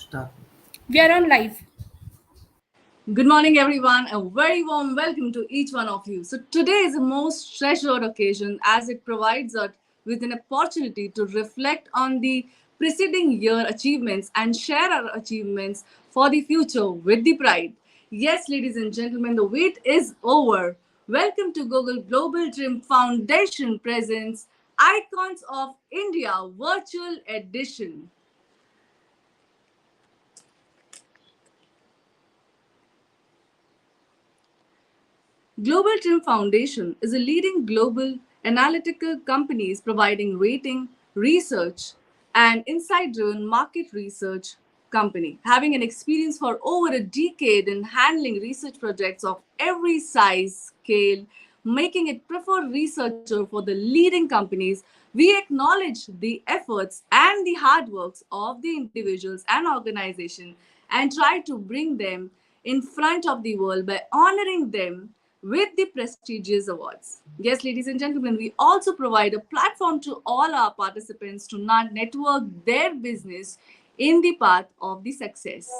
Start. We are on live. Good morning, everyone. A very warm welcome to each one of you. So, today is a most treasured occasion as it provides us with an opportunity to reflect on the preceding year achievements and share our achievements for the future with the pride. Yes, ladies and gentlemen, the wait is over. Welcome to Google Global Dream Foundation presents Icons of India Virtual Edition. Global Trim Foundation is a leading global analytical company providing rating, research, and insight-driven market research company, having an experience for over a decade in handling research projects of every size, scale, making it preferred researcher for the leading companies. We acknowledge the efforts and the hard works of the individuals and organization and try to bring them in front of the world by honoring them with the prestigious awards. Yes, ladies and gentlemen, we also provide a platform to all our participants to not network their business in the path of the success.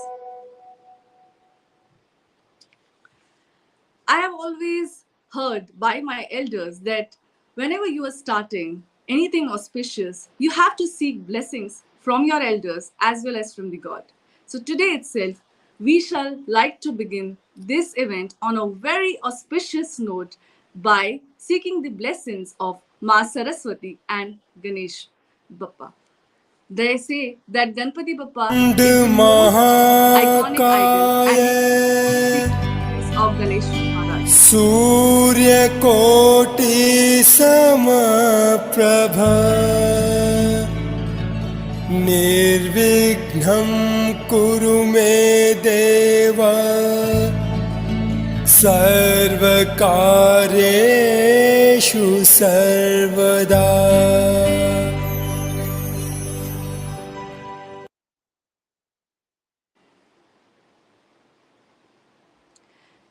I have always heard by my elders that whenever you are starting anything auspicious, you have to seek blessings from your elders as well as from the God. So today itself, we shall like to begin this event on a very auspicious note by seeking the blessings of Ma Saraswati and Ganesh Bappa. They say that Ganpati Bappa is the most iconic idol and the feet of Ganesh Maharaj. सूर्यकोटि समप्रभ निर्विघ्नं कुरु मे देव सर्वकार्येषु सर्वदा.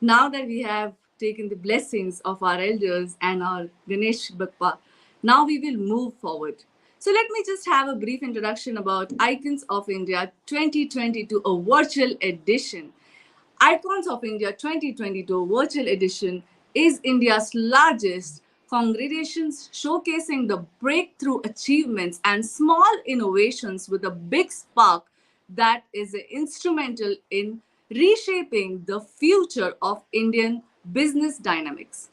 Now that we have taken the blessings of our elders and our Ganesh Bappa, now we will move forward. So let me just have a brief introduction about Icons of India 2022, a virtual edition. Icons of India 2022 Virtual Edition is India's largest congregations showcasing the breakthrough achievements and small innovations with a big spark that is instrumental in reshaping the future of Indian business dynamics.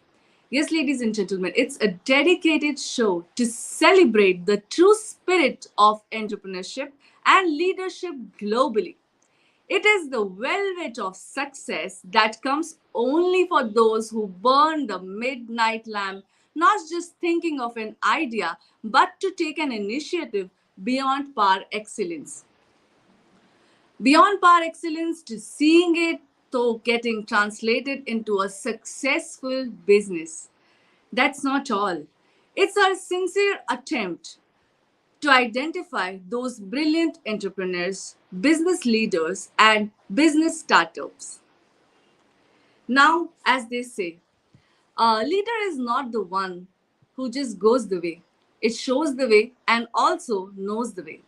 Yes, ladies and gentlemen, it's a dedicated show to celebrate the true spirit of entrepreneurship and leadership globally. It is the velvet of success that comes only for those who burn the midnight lamp, not just thinking of an idea, but to take an initiative beyond par excellence. Beyond par excellence to seeing it though getting translated into a successful business. That's not all. It's our sincere attempt to identify those brilliant entrepreneurs, business leaders, and business startups. Now, as they say, a leader is not the one who just goes the way, it shows the way and also knows the way.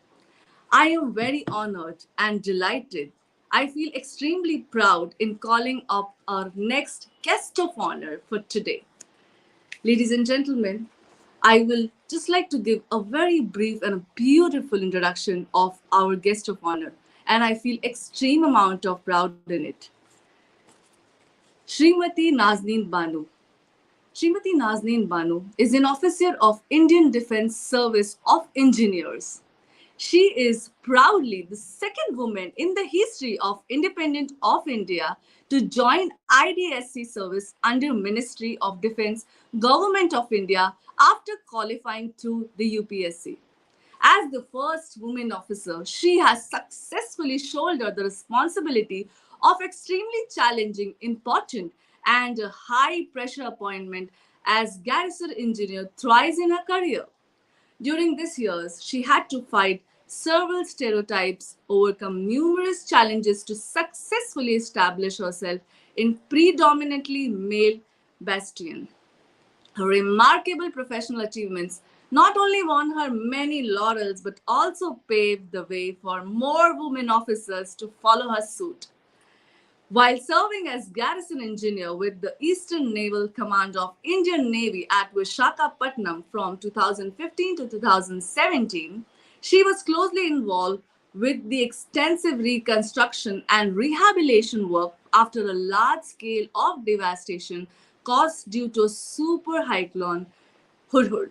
I am very honored and delighted. I feel extremely proud in calling up our next guest of honor for today. Ladies and gentlemen, I will just like to give a very brief and a beautiful introduction of our guest of honor, and I feel extreme amount of proud in it. Srimati Nazneen Banu. Srimati Nazneen Banu is an officer of Indian Defence Service of Engineers. She is proudly the second woman in the history of Independent of India to join IDSC service under Ministry of Defence, Government of India after qualifying through the UPSC. As the first woman officer, she has successfully shouldered the responsibility of extremely challenging, important, and a high pressure appointment as garrison engineer thrice in her career. During these years, she had to fight several stereotypes, overcome numerous challenges to successfully establish herself in predominantly male bastion. Her remarkable professional achievements not only won her many laurels but also paved the way for more women officers to follow her suit. While serving as garrison engineer with the Eastern Naval Command of Indian Navy at Visakhapatnam from 2015 to 2017, she was closely involved with the extensive reconstruction and rehabilitation work after a large scale of devastation caused due to super cyclone Hudhud.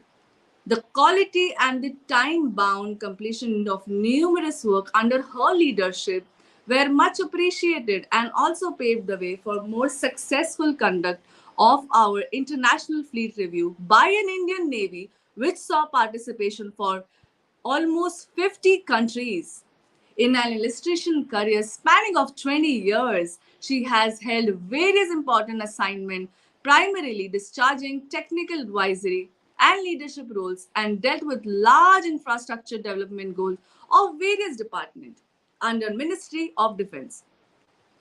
The quality and the time bound completion of numerous work under her leadership were much appreciated and also paved the way for more successful conduct of our international fleet review by an Indian Navy, which saw participation for almost 50 countries. In an illustration career spanning of 20 years, she has held various important assignments, primarily discharging technical advisory and leadership roles, and dealt with large infrastructure development goals of various departments under Ministry of Defense.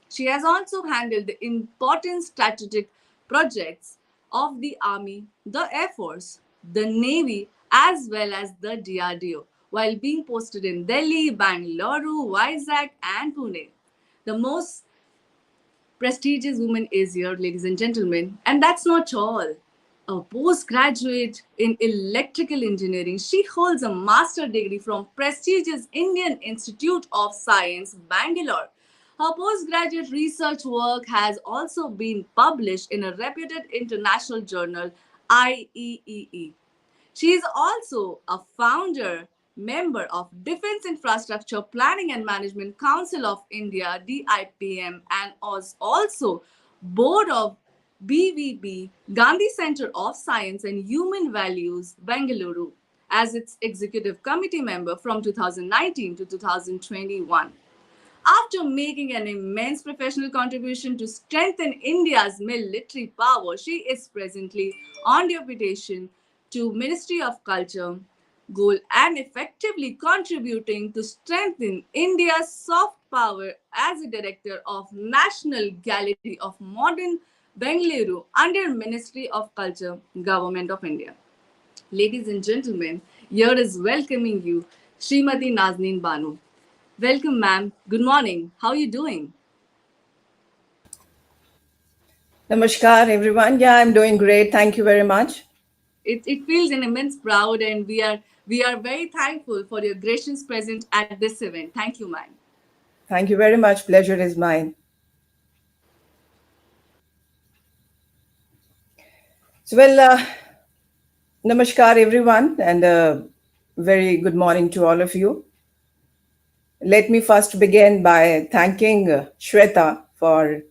She has also handled the important strategic projects of the Army, the Air Force, the Navy, as well as the DRDO, while being posted in Delhi, Bangalore, Vizag, and Pune. The most prestigious woman is here, ladies and gentlemen. And that's not all. A postgraduate in electrical engineering, she holds a master degree from prestigious Indian Institute of Science, Bangalore. Her postgraduate research work has also been published in a reputed international journal, IEEE. She is also a founder member of Defense Infrastructure Planning and Management Council of India DIPM and was also board of BVB Gandhi Center of Science and Human Values Bengaluru as its executive committee member from 2019 to 2021. After making an immense professional contribution to strengthen India's military power, she is presently on deputation to Ministry of Culture goal and effectively contributing to strengthen India's soft power as a director of National Gallery of Modern Bengaluru under Ministry of Culture, Government of India. Ladies and gentlemen, here is welcoming you, Srimati Nazneen Banu. Welcome, ma'am. Good morning. How are you doing? Namaskar, everyone. Yeah, I'm doing great. Thank you very much. It feels an immense proud, and we are very thankful for your gracious presence at this event. Thank you, ma'am. Thank you very much. Pleasure is mine. So, namaskar, everyone, and very good morning to all of you. Let me first begin by thanking Shweta for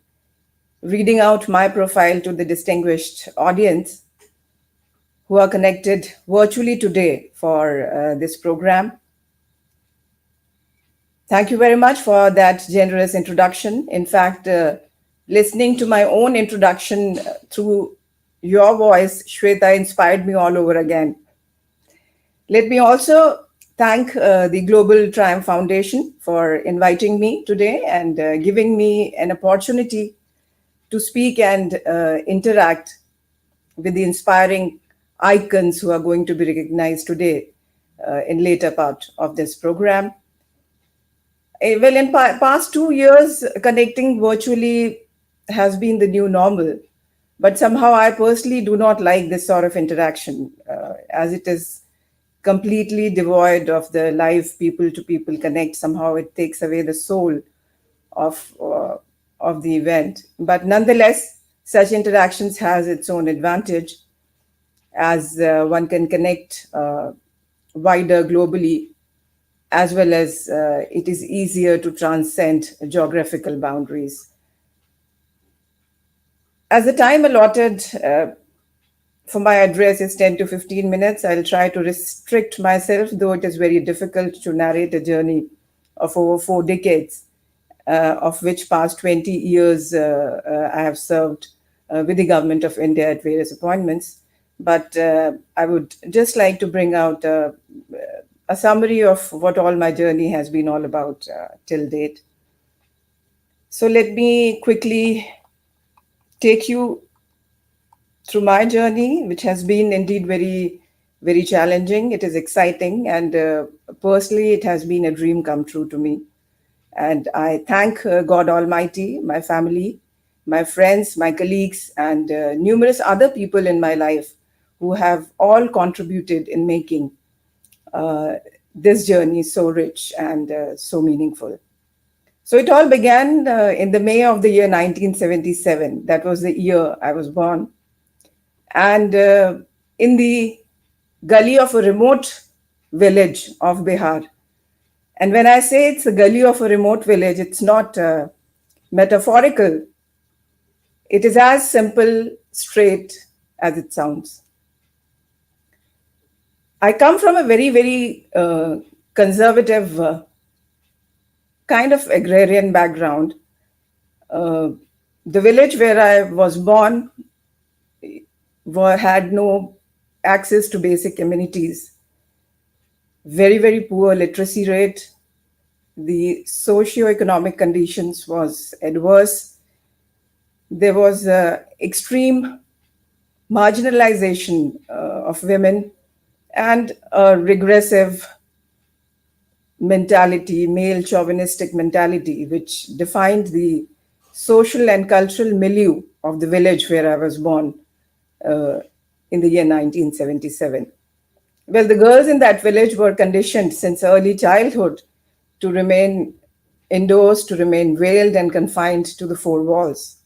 reading out my profile to the distinguished audience who are connected virtually today for this program. Thank you very much for that generous introduction. In fact, listening to my own introduction through your voice, Shweta, inspired me all over again. Let me also thank the Global Triumph Foundation for inviting me today and giving me an opportunity to speak and interact with the inspiring icons who are going to be recognized today in later part of this program. Well, in past 2 years, connecting virtually has been the new normal. But somehow I personally do not like this sort of interaction as it is completely devoid of the live people to people connect. Somehow it takes away the soul of, uh, of the event. But nonetheless, such interactions has its own advantage as one can connect wider globally as well as it is easier to transcend geographical boundaries. As the time allotted for my address is 10 to 15 minutes, I'll try to restrict myself, though it is very difficult to narrate a journey of over 4 decades, of which past 20 years I have served with the government of India at various appointments. But I would just like to bring out a summary of what all my journey has been all about till date. So let me quickly take you through my journey, which has been indeed very very challenging. It is exciting, and personally, it has been a dream come true to me. And I thank God Almighty, my family, my friends, my colleagues, and numerous other people in my life who have all contributed in making uh, this journey so rich and so meaningful. So it all began in the May of the year 1977. That was the year I was born. And in the gully of a remote village of Bihar. And when I say it's a gully of a remote village, it's not metaphorical. It is as simple, straight as it sounds. I come from a very, very conservative kind of agrarian background. Uh, the village where I was born had no access to basic amenities, very, very poor literacy rate. The socio-economic conditions was adverse. There was extreme marginalization of women and a regressive mentality, male chauvinistic mentality, which defined the social and cultural milieu of the village where I was born uh, in the year 1977. Well, the girls in that village were conditioned since early childhood to remain indoors, to remain veiled and confined to the four walls.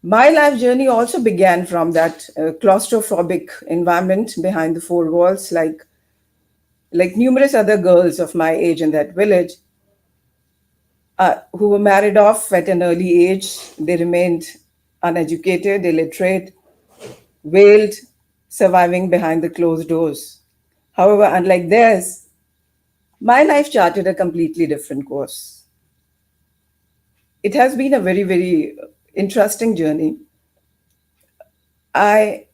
My life journey also began from that claustrophobic environment behind the four walls, like numerous other girls of my age in that village who were married off at an early age. They remained uneducated, illiterate, veiled, surviving behind the closed doors. However, unlike theirs, my life charted a completely different course. It has been a very, very interesting journey. I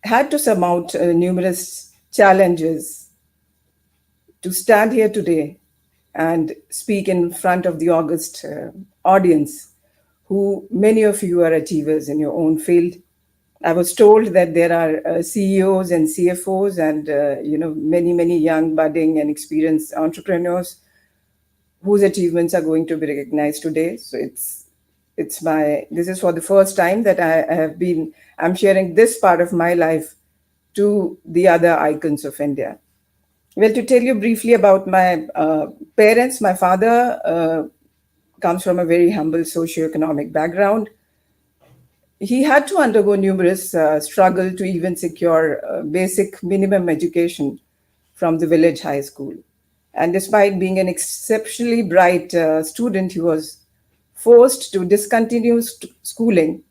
had to surmount numerous challenges to stand here today and speak in front of the august audience, who many of you are achievers in your own field. I was told that there are CEOs and CFOs and many young budding and experienced entrepreneurs whose achievements are going to be recognized today. So it's my this is for the first time that I'm sharing this part of my life to the other icons of India. Well, to tell you briefly about my parents, my father comes from a very humble socioeconomic background. He had to undergo numerous struggle to even secure basic minimum education from the village high school. And despite being an exceptionally bright student, he was forced to discontinue schooling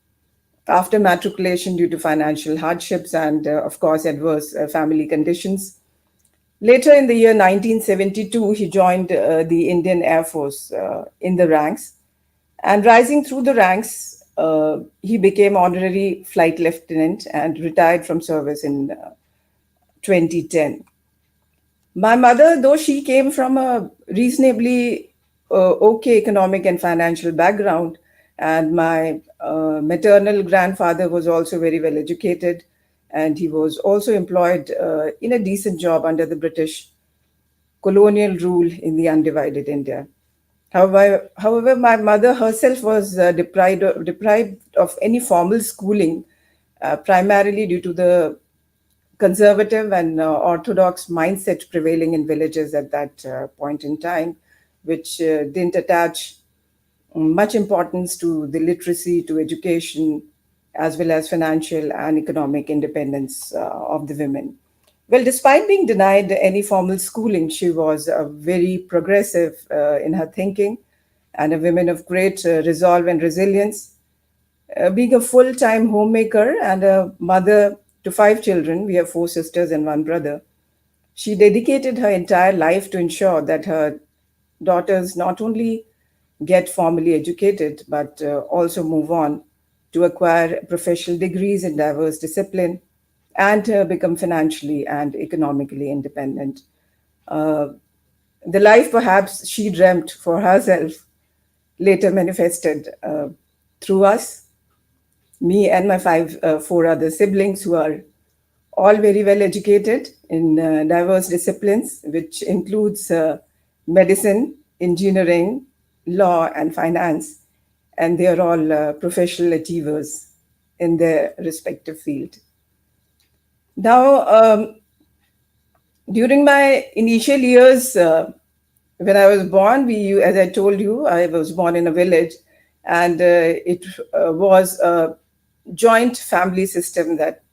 after matriculation due to financial hardships and, of course, adverse family conditions. Later in the year 1972, he joined the Indian Air Force in the ranks. And rising through the ranks, he became honorary flight lieutenant and retired from service in 2010. My mother, though she came from a reasonably okay economic and financial background, and my maternal grandfather was also very well educated, and he was also employed in a decent job under the British colonial rule in the undivided India. However, my mother herself was deprived of any formal schooling, primarily due to the conservative and orthodox mindset prevailing in villages at that point in time, which didn't attach much importance to the literacy, to education, as well as financial and economic independence of the women. Well, despite being denied any formal schooling, she was very progressive in her thinking and a woman of great resolve and resilience. Being a full time homemaker and a mother to five children, we have four sisters and one brother, she dedicated her entire life to ensure that her daughters not only get formally educated but also move on to acquire professional degrees in diverse discipline and become financially and economically independent. Uh, the life perhaps she dreamt for herself later manifested through us, me and my four other siblings who are all very well educated in diverse disciplines, which includes medicine, engineering, law, and finance. And they are all professional achievers in their respective field. Now, during my initial years, when I was born, as I told you, I was born in a village, and it was a joint family system that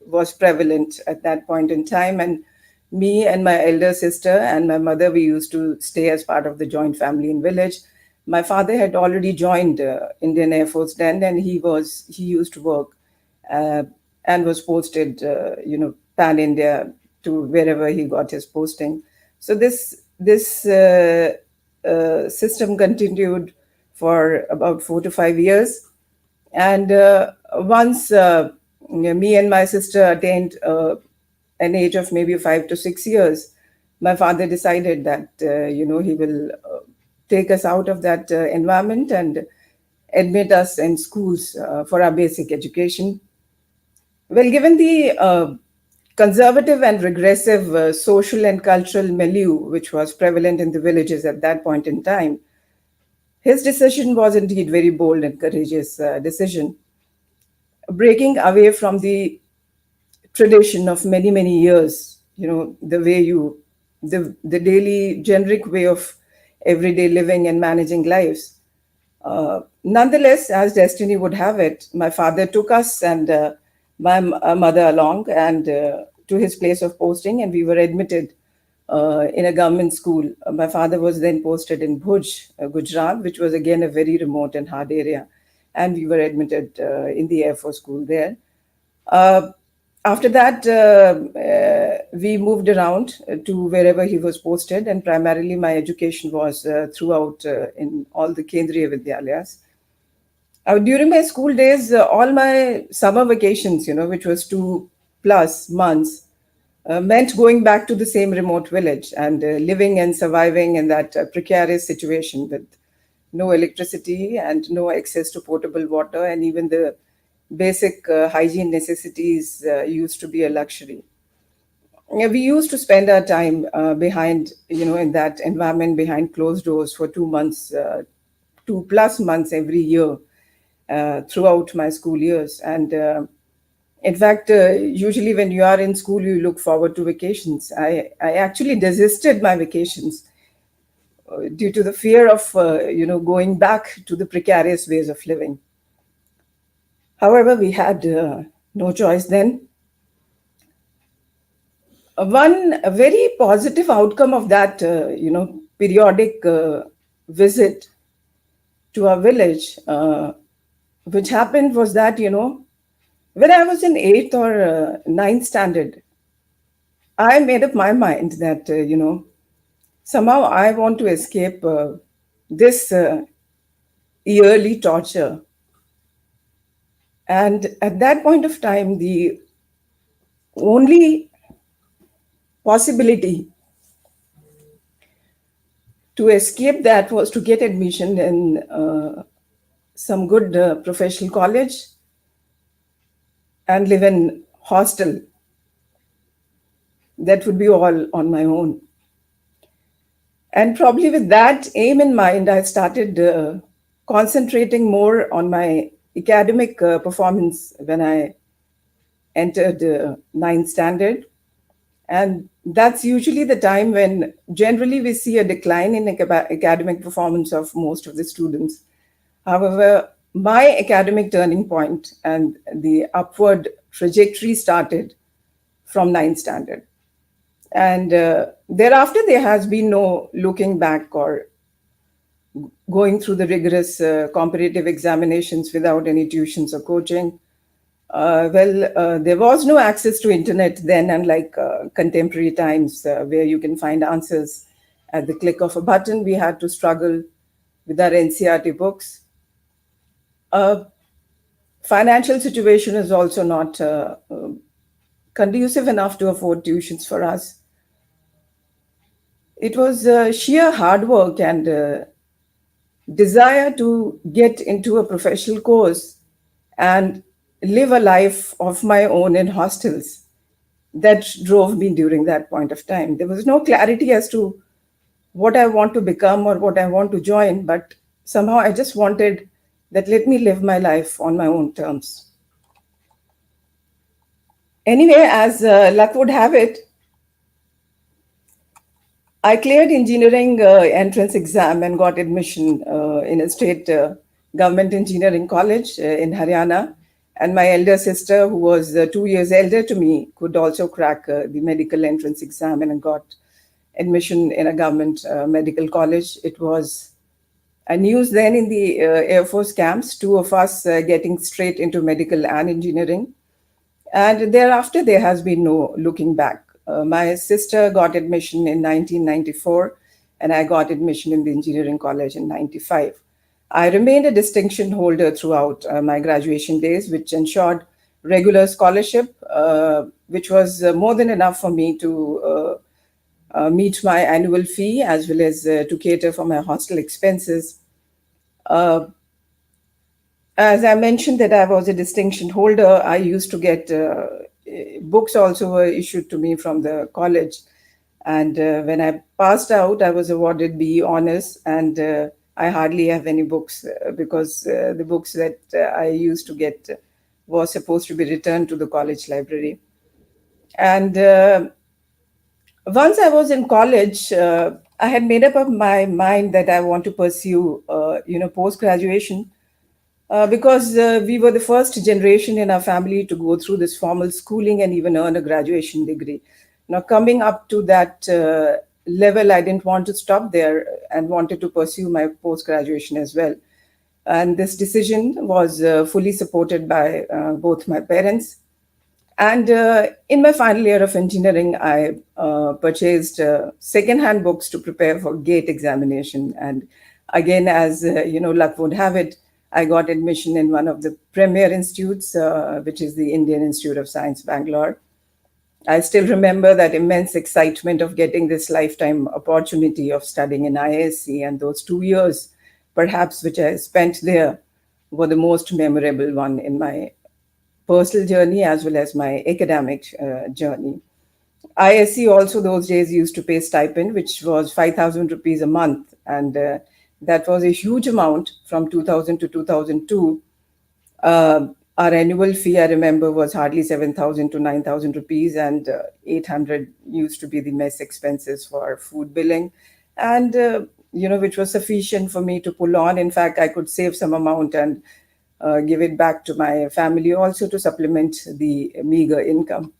was prevalent at that point in time. And me and my elder sister and my mother, we used to stay as part of the joint family in village. My father had already joined Indian Air Force then, and he used to work uh, and was posted, pan India to wherever he got his posting. So this system continued for about 4 to 5 years, and once me and my sister attained an age of maybe 5 to 6 years, my father decided that he will take us out of that environment and admit us in schools for our basic education. Well, given the conservative and regressive social and cultural milieu which was prevalent in the villages at that point in time, his decision was indeed very bold and courageous decision, breaking away from the tradition of many many years. The daily generic way of everyday living and managing lives. Nonetheless, as destiny would have it, my father took us and my mother along and to his place of posting, and we were admitted in a government school. My father was then posted in Bhuj, Gujarat, which was again a very remote and hard area, and we were admitted in the Air Force school there. Uh, After that, we moved around to wherever he was posted, and primarily my education was throughout in all the Kendriya Vidyalayas. During my school days, all my summer vacations, which was 2+ months, meant going back to the same remote village and living and surviving in that precarious situation with no electricity and no access to potable water, and even the basic hygiene necessities used to be a luxury. Yeah, we used to spend our time in that environment behind closed doors for 2 months, 2+ months every year throughout my school years. And in fact, usually when you are in school, you look forward to vacations. I actually desisted my vacations due to the fear of, going back to the precarious ways of living. However, we had no choice then. One very positive outcome of that, periodic visit to our village, which happened was that, when I was in eighth or ninth standard, I made up my mind that, somehow I want to escape this yearly torture. And at that point of time, the only possibility to escape that was to get admission in some good professional college and live in hostel. That would be all on my own. And probably with that aim in mind, I started concentrating more on my academic performance when I entered ninth standard. And that's usually the time when generally we see a decline in academic performance of most of the students. However, my academic turning point and the upward trajectory started from ninth standard. And thereafter, there has been no looking back or going through the rigorous competitive examinations without any tuitions or coaching. There was no access to internet then, unlike contemporary times where you can find answers at the click of a button. We had to struggle with our NCRT books. Financial situation is also not conducive enough to afford tuitions for us. It was sheer hard work and desire to get into a professional course and live a life of my own in hostels that drove me during that point of time. There was no clarity as to what I want to become or what I want to join, but somehow I just wanted that let me live my life on my own terms. Anyway, as luck would have it, I cleared engineering entrance exam and got admission in a state government engineering college in Haryana. And my elder sister, who was 2 years elder to me, could also crack the medical entrance exam and got admission in a government medical college. It was a news then in the Air Force camps, two of us getting straight into medical and engineering. And thereafter, there has been no looking back. My sister got admission in 1994, and I got admission in the engineering college in 95. I remained a distinction holder throughout my graduation days, which ensured regular scholarship, which was more than enough for me to meet my annual fee as well as to cater for my hostel expenses. Uh, as I mentioned that I was a distinction holder, I used to get books also were issued to me from the college. And when I passed out, I was awarded BE honors, and I hardly have any books because the books that I used to get were supposed to be returned to the college library. And once I was in college, I had made up of my mind that I want to pursue, post graduation because we were the first generation in our family to go through this formal schooling and even earn a graduation degree. Now, coming up to that level, I didn't want to stop there and wanted to pursue my post graduation as well. And this decision was fully supported by both my parents. And in my final year of engineering, I purchased second-hand books to prepare for GATE examination. And again, as luck would have it, I got admission in one of the premier institutes, which is the Indian Institute of Science, Bangalore. I still remember that immense excitement of getting this lifetime opportunity of studying in ISC, and those 2 years, perhaps, which I spent there, were the most memorable one in my personal journey as well as my academic journey. ISC also those days used to pay stipend, which was 5,000 rupees a month, and that was a huge amount from 2000 to 2002. Uh, our annual fee, I remember, was hardly 7,000 to 9,000 rupees, and 800 used to be the mess expenses for food billing, and which was sufficient for me to pull on. In fact, I could save some amount and give it back to my family also to supplement the meager income.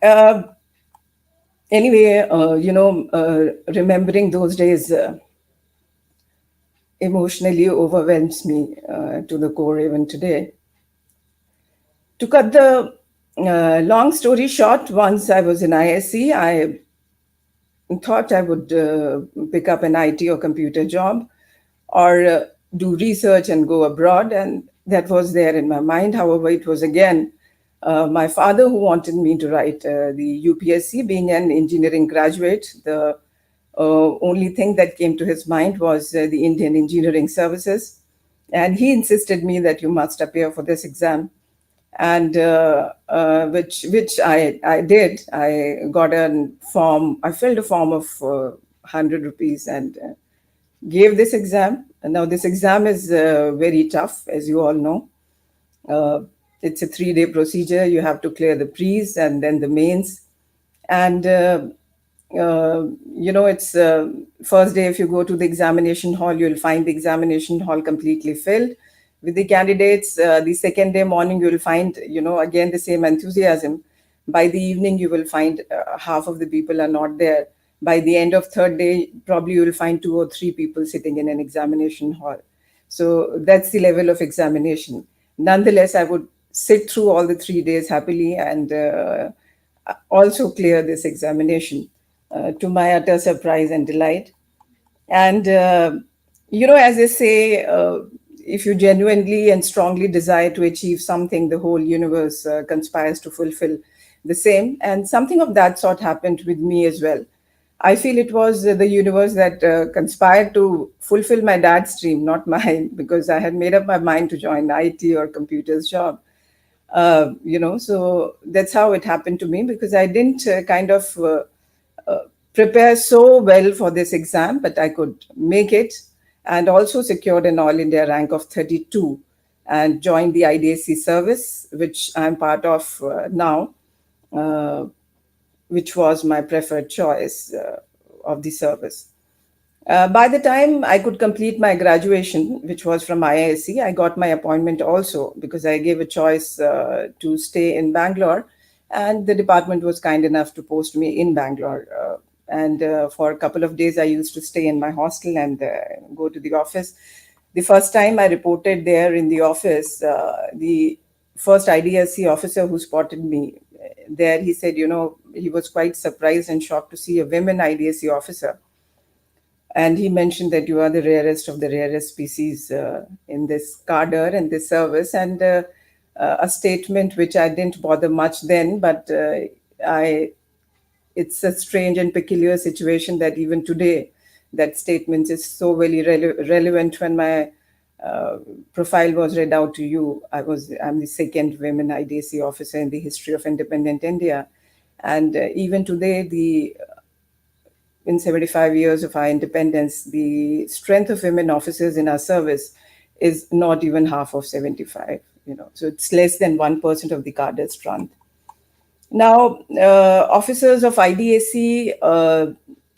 Uh, anyway, remembering those days emotionally overwhelms me to the core even today. To cut the long story short, once I was in ISC, I thought I would pick up an IT or computer job or do research and go abroad. And that was there in my mind. However, it was again my father who wanted me to write the UPSC. Being an engineering graduate, the only thing that came to his mind was the Indian Engineering Services. And he insisted me that you must appear for this exam. And which I did. I got a form. I filled a form of 100 rupees and gave this exam. And now this exam is very tough, as you all know. Uh, it's a 3-day procedure. You have to clear the pre's and then the mains. And it's first day if you go to the examination hall, you'll find the examination hall completely filled with the candidates. The second day morning, you'll find, again, the same enthusiasm. By the evening, you will find half of the people are not there. By the end of third day, probably you will find 2 or 3 people sitting in an examination hall. So that's the level of examination. Nonetheless, I would sit through all the 3 days happily and also clear this examination to my utter surprise and delight. And, as they say, if you genuinely and strongly desire to achieve something, the whole universe conspires to fulfill the same. And something of that sort happened with me as well. I feel it was the universe that conspired to fulfill my dad's dream, not mine, because I had made up my mind to join IT or computer's job. So that's how it happened to me, because I didn't prepare so well for this exam, but I could make it, and also secured an All India rank of 32 and joined the IDSC service, which I'm part of now, uh, which was my preferred choice of the service. By the time I could complete my graduation, which was from IISc, I got my appointment also, because I gave a choice to stay in Bangalore, and the department was kind enough to post me in Bangalore. And for a couple of days, I used to stay in my hostel and go to the office. The first time I reported there in the office, the first IDSC officer who spotted me there, he said, he was quite surprised and shocked to see a women IDSC officer, and he mentioned that you are the rarest of the rarest species in this cadre and this service. And a statement which I didn't bother much then, but I it's a strange and peculiar situation that even today that statement is so very relevant. When my uh, profile was read out to you, I'm the second women IDC officer in the history of independent India. And even today, the in 75 years of our independence, the strength of women officers in our service is not even half of 75. So it's less than 1% of the cadre strength. Now, officers of IDAC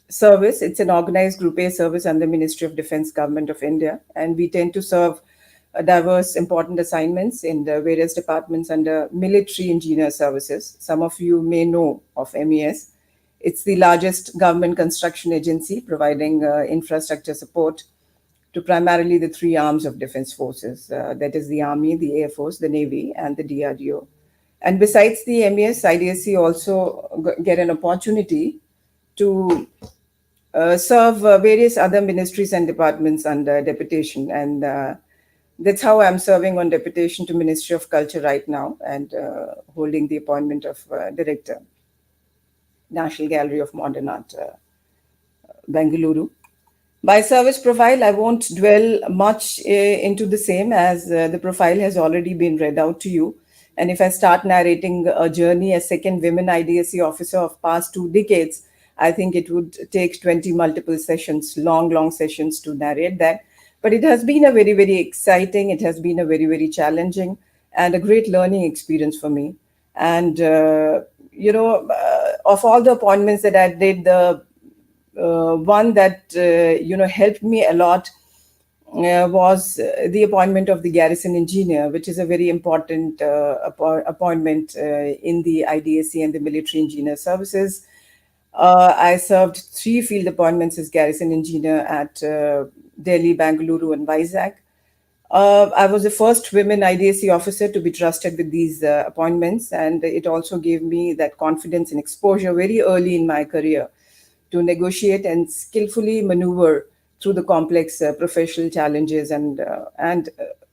service, it's an organized Group A service under Ministry of Defense, Government of India, and we tend to serve diverse important assignments in the various departments under military engineer services. Some of you may know of MES. It's the largest government construction agency providing infrastructure support to primarily the three arms of defense forces, that is the Army, the Air Force, the Navy, and the DRDO. And besides the MES, IDSC also get an opportunity to serve various other ministries and departments under deputation. And that's how I'm serving on deputation to Ministry of Culture right now, and holding the appointment of Director, National Gallery of Modern Art, Bengaluru. By service profile, I won't dwell much into the same, as the profile has already been read out to you. And if I start narrating a journey as second women IDSC officer of past 2 decades, I think it would take 20 multiple sessions, long sessions to narrate that. But it has been a very, very exciting, it has been a very, very challenging and a great learning experience for me. And, of all the appointments that I did, the one that helped me a lot was the appointment of the garrison engineer, which is a very important appointment in the IDSC and the military engineer services. I served 3 field appointments as garrison engineer at Delhi, Bangalore, and Vizag. I was the first women IDSC officer to be trusted with these appointments, and it also gave me that confidence and exposure very early in my career to negotiate and skillfully maneuver through the complex professional challenges, and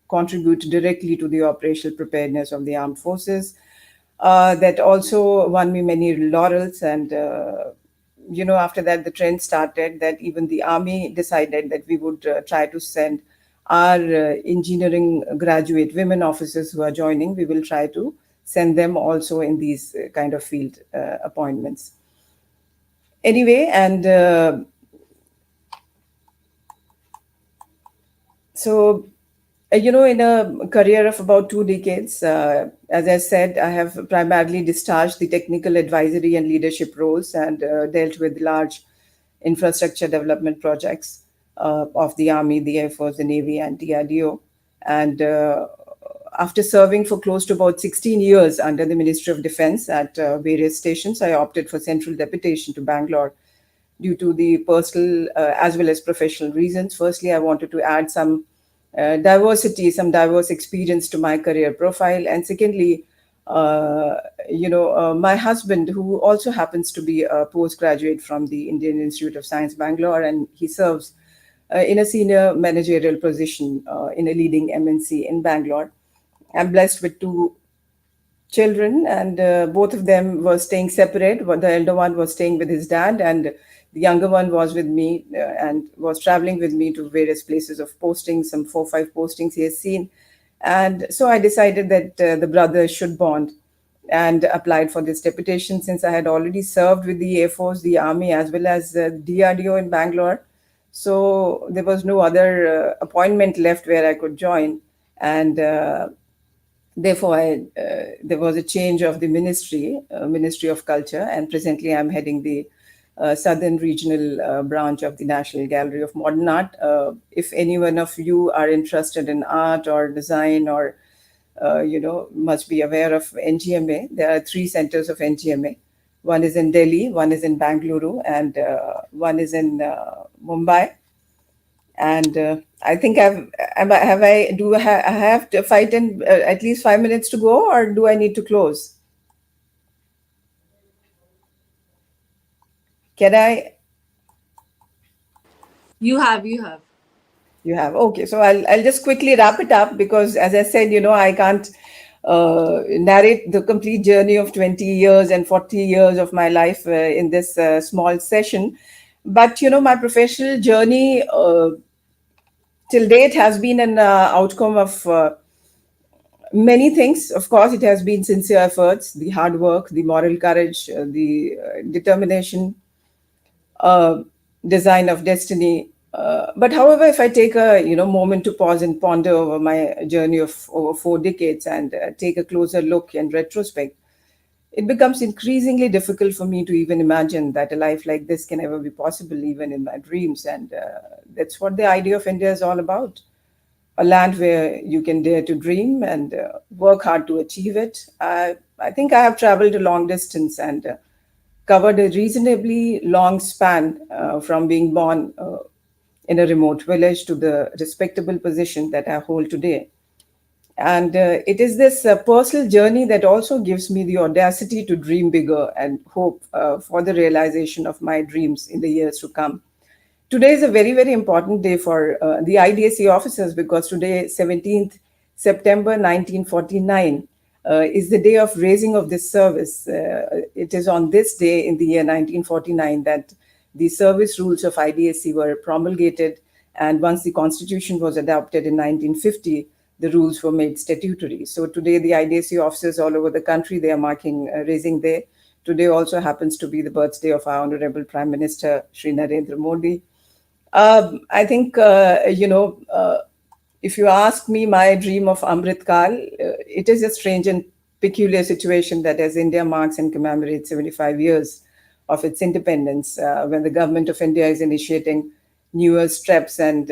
contribute directly to the operational preparedness of the armed forces. That also won me many laurels, and after that the trend started that even the army decided that we would try to send our engineering graduate women officers who are joining, we will try to send them also in these kind of field appointments. Anyway, and so in a career of about 2 decades, as I said, I have primarily discharged the technical advisory and leadership roles, and dealt with large infrastructure development projects of the Army, the Air Force, the Navy, and DRDO. And after serving for close to about 16 years under the Ministry of Defense at various stations, I opted for central deputation to Bangalore due to the personal as well as professional reasons. Firstly, I wanted to add some diversity, some diverse experience to my career profile. And secondly, my husband, who also happens to be a postgraduate from the Indian Institute of Science, Bangalore, and he serves in a senior managerial position in a leading MNC in Bangalore. I'm blessed with 2 children, and both of them were staying separate. The elder one was staying with his dad, and the younger one was with me and was traveling with me to various places of postings, some 4 or 5 postings he has seen. And so I decided that the brothers should bond, and applied for this deputation since I had already served with the Air Force, the Army, as well as DRDO in Bangalore. So there was no other appointment left where I could join. And therefore, there was a change of the ministry, Ministry of Culture, and presently I'm heading the Southern Regional branch of the National Gallery of Modern Art. If any one of you are interested in art or design or must be aware of NGMA. There are three centers of NGMA. One is in Delhi, one is in Bangalore, and one is in Mumbai. And I think have I do I have to fight in at least 5 minutes to go, or do I need to close? Can I? You have. You have. Okay, so I'll just quickly wrap it up because, as I said, I can't narrate the complete journey of 20 years and 40 years of my life in this small session. But my professional journey till date has been an outcome of many things. Of course, it has been sincere efforts, the hard work, the moral courage, the determination, uh, design of destiny. But however, if I take a moment to pause and ponder over my journey of over 4 decades and take a closer look in retrospect, it becomes increasingly difficult for me to even imagine that a life like this can ever be possible, even in my dreams. And that's what the idea of India is all about: a land where you can dare to dream and work hard to achieve it. I think I have traveled a long distance and covered a reasonably long span from being born in a remote village to the respectable position that I hold today. And it is this personal journey that also gives me the audacity to dream bigger and hope for the realization of my dreams in the years to come. Today is a very, very important day for the IDSC officers because today, 17th September 1949, is the day of raising of this service. It is on this day in the year 1949 that the service rules of IDSC were promulgated, and once the constitution was adopted in 1950, the rules were made statutory. So today, the IDSC officers all over the country, they are marking Raising Day. Today also happens to be the birthday of our Honorable Prime Minister, Shri Narendra Modi. I think, if you ask me my dream of Amrit Kal, it is a strange and peculiar situation that as India marks and commemorates 75 years of its independence, when the government of India is initiating newer steps and,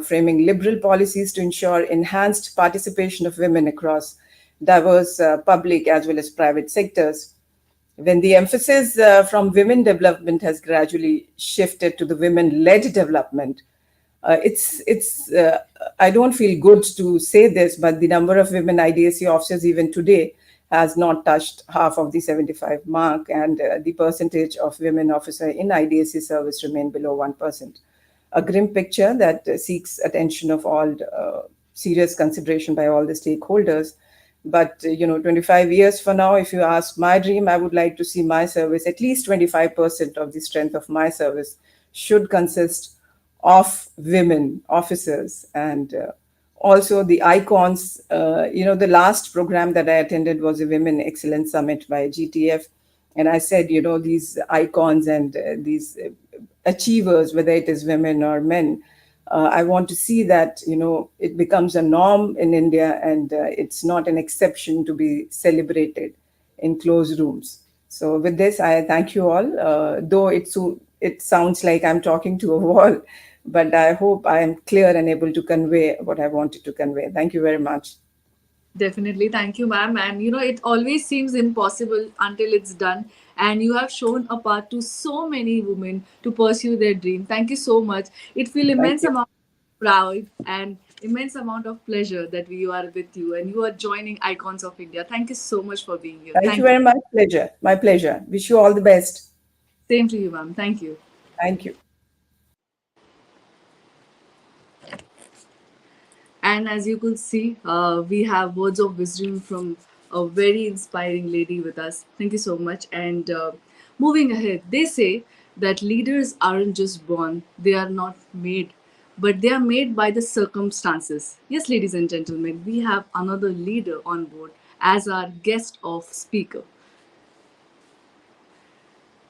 framing liberal policies to ensure enhanced participation of women across diverse public as well as private sectors, when the emphasis from women development has gradually shifted to the women-led development, it's I don't feel good to say this, but the number of women IDSC officers even today has not touched half of the 75 mark, and the percentage of women officer in IDSC service remain below 1%. A grim picture that seeks attention of all serious consideration by all the stakeholders. But 25 years from now, if you ask my dream, I would like to see my service, at least 25% of the strength of my service should consist of women officers. And also the icons. The last program that I attended was a Women Excellence Summit by GTF. And I said, these icons and these achievers, whether it is women or men, I want to see that it becomes a norm in India, and it's not an exception to be celebrated in closed rooms. So with this, I thank you all. Though it sounds like I'm talking to a wall, but I hope I am clear and able to convey what I wanted to convey. Thank you very much. Definitely. Thank you, ma'am. And it always seems impossible until it's done. And you have shown a path to so many women to pursue their dream. Thank you so much. It feels Thank immense you. amount of proud and immense amount of pleasure that we are with you and you are joining Icons of India. Thank you so much for being here. Thank you Thank you. very much. Pleasure. My pleasure. Wish you all the best. Same to you, ma'am. Thank you. Thank you. And as you could see, we have words of wisdom from a very inspiring lady with us. Thank you so much. And moving ahead, they say that leaders aren't just born, they are not made. but they are made by the circumstances. Yes, ladies and gentlemen, we have another leader on board as our guest of speaker.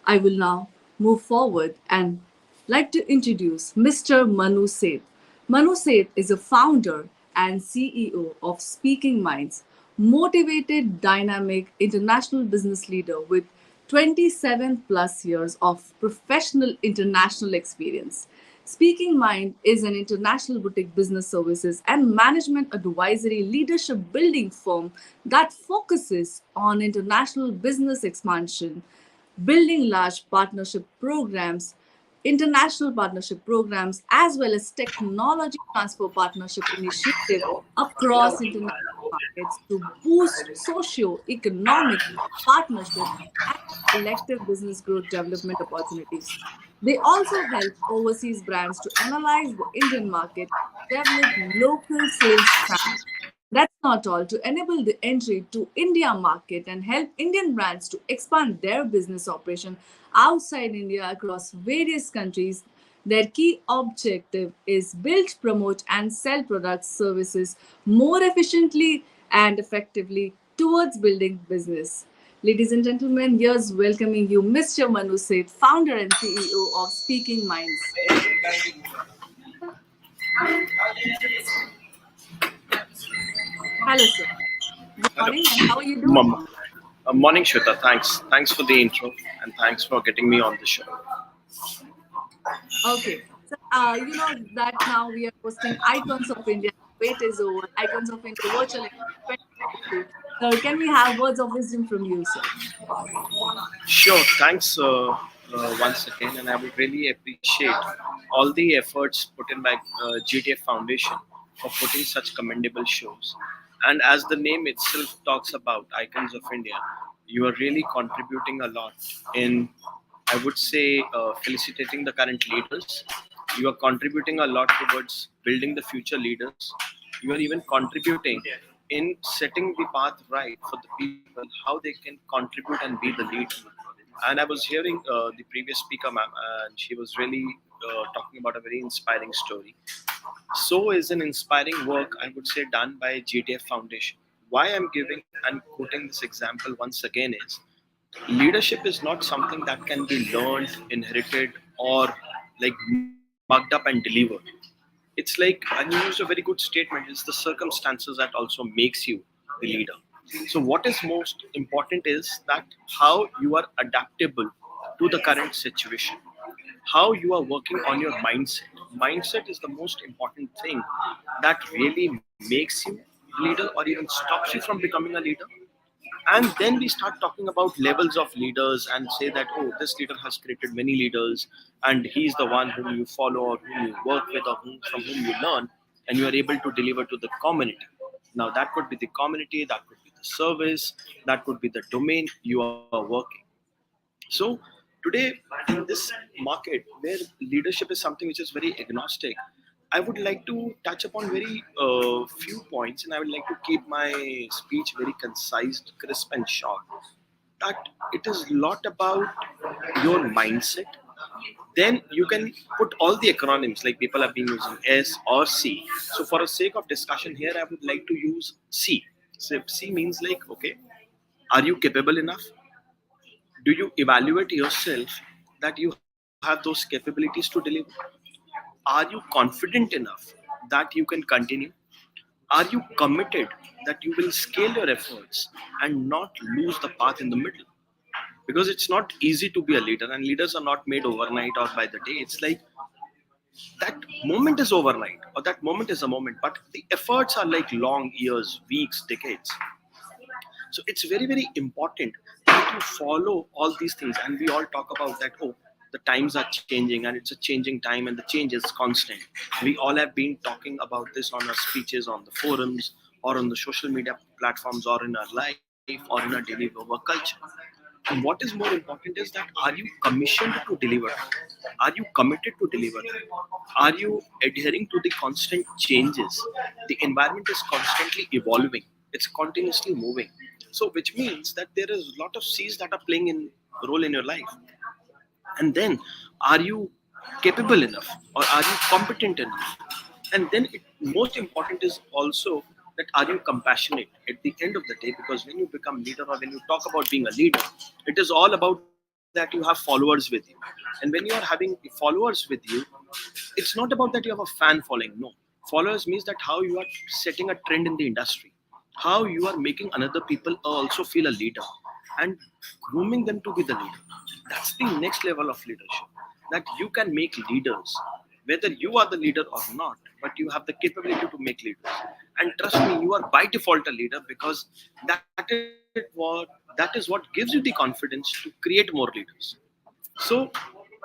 I will now move forward and like to introduce Mr. Manu Seth. Manu Seth is a founder and CEO of Speaking Minds, motivated, dynamic, international business leader with 27 plus years of professional international experience. Speaking Mind is an international boutique business services and management advisory leadership building firm that focuses on international business expansion, building large partnership programs, international partnership programs, as well as technology transfer partnership initiatives across international markets to boost socio-economic partnership and collective business growth development opportunities. They also help overseas brands to analyze the Indian market, develop local sales channels. That's not all. To enable the entry to India market and help Indian brands to expand their business operation outside India across various countries, their key objective is build, promote, and sell products, services more efficiently and effectively towards building business. Ladies and gentlemen, here's welcoming you, Mr. Manu Seth, founder and CEO of Speaking Minds. Hello, sir. Good Hello. morning, and how are you doing? Morning, Shweta. Thanks for the intro and thanks for getting me on the show. Okay. So, you know that now we are hosting Icons of India. Wait is over. Icons of India Virtual Expo 2022. So, can we have words of wisdom from you, sir? Sure. Thanks once again, and I would really appreciate all the efforts put in by GTF Foundation for putting such commendable shows. And as the name itself talks about Icons of India, you are really contributing a lot in, I would say, felicitating the current leaders. You are contributing a lot towards building the future leaders. You are even contributing in setting the path right for the people, how they can contribute and be the lead. And I was hearing the previous speaker, ma'am, and she was really talking about a very inspiring story. So is an inspiring work, I would say, done by GTF Foundation. Why I'm giving and quoting this example once again is leadership is not something that can be learned, inherited, or like mugged up and delivered. It's like, and you used a very good statement, it's the circumstances that also makes you the leader. So what is most important is that how you are adaptable to the current situation, how you are working on your mindset. Mindset is the most important thing that really makes you leader or even stops you from becoming a leader. And then we start talking about levels of leaders and say that, oh, this leader has created many leaders and he's the one whom you follow or whom you work with or from whom you learn, and you are able to deliver to the community. Now that could be the community, that could be the service, that could be the domain you are working. So today, in this market where leadership is something which is very agnostic, I would like to touch upon very few points, and I would like to keep my speech very concise, crisp, and short. That it is a lot about your mindset. Then you can put all the acronyms like people have been using S or C. So for the sake of discussion here, I would like to use C. So C means like, okay, are you capable enough? Do you evaluate yourself that you have those capabilities to deliver? Are you confident enough that you can continue? Are you committed that you will scale your efforts and not lose the path in the middle? Because it's not easy to be a leader, and leaders are not made overnight or by the day. It's like that moment is overnight, or that moment is a moment, but the efforts are like long years, weeks, decades. So it's very, very important that you follow all these things. And we all talk about that, oh, the times are changing and it's a changing time and the change is constant. We all have been talking about this on our speeches, on the forums, or on the social media platforms, or in our life, or in our daily work culture. And what is more important is that are you commissioned to deliver? Are you committed to deliver? Are you adhering to the constant changes? The environment is constantly evolving. It's continuously moving. So, which means that there is a lot of C's that are playing in role in your life. And then, are you capable enough, or are you competent enough? And then most important is also that are you compassionate at the end of the day? Because when you become leader, or when you talk about being a leader, it is all about that you have followers with you. And when you are having followers with you, it's not about that you have a fan following. No, followers means that how you are setting a trend in the industry, how you are making another people also feel a leader, and grooming them to be the leader. That's the next level of leadership, that you can make leaders, whether you are the leader or not, but you have the capability to make leaders. And trust me, you are by default a leader, because that is what gives you the confidence to create more leaders. So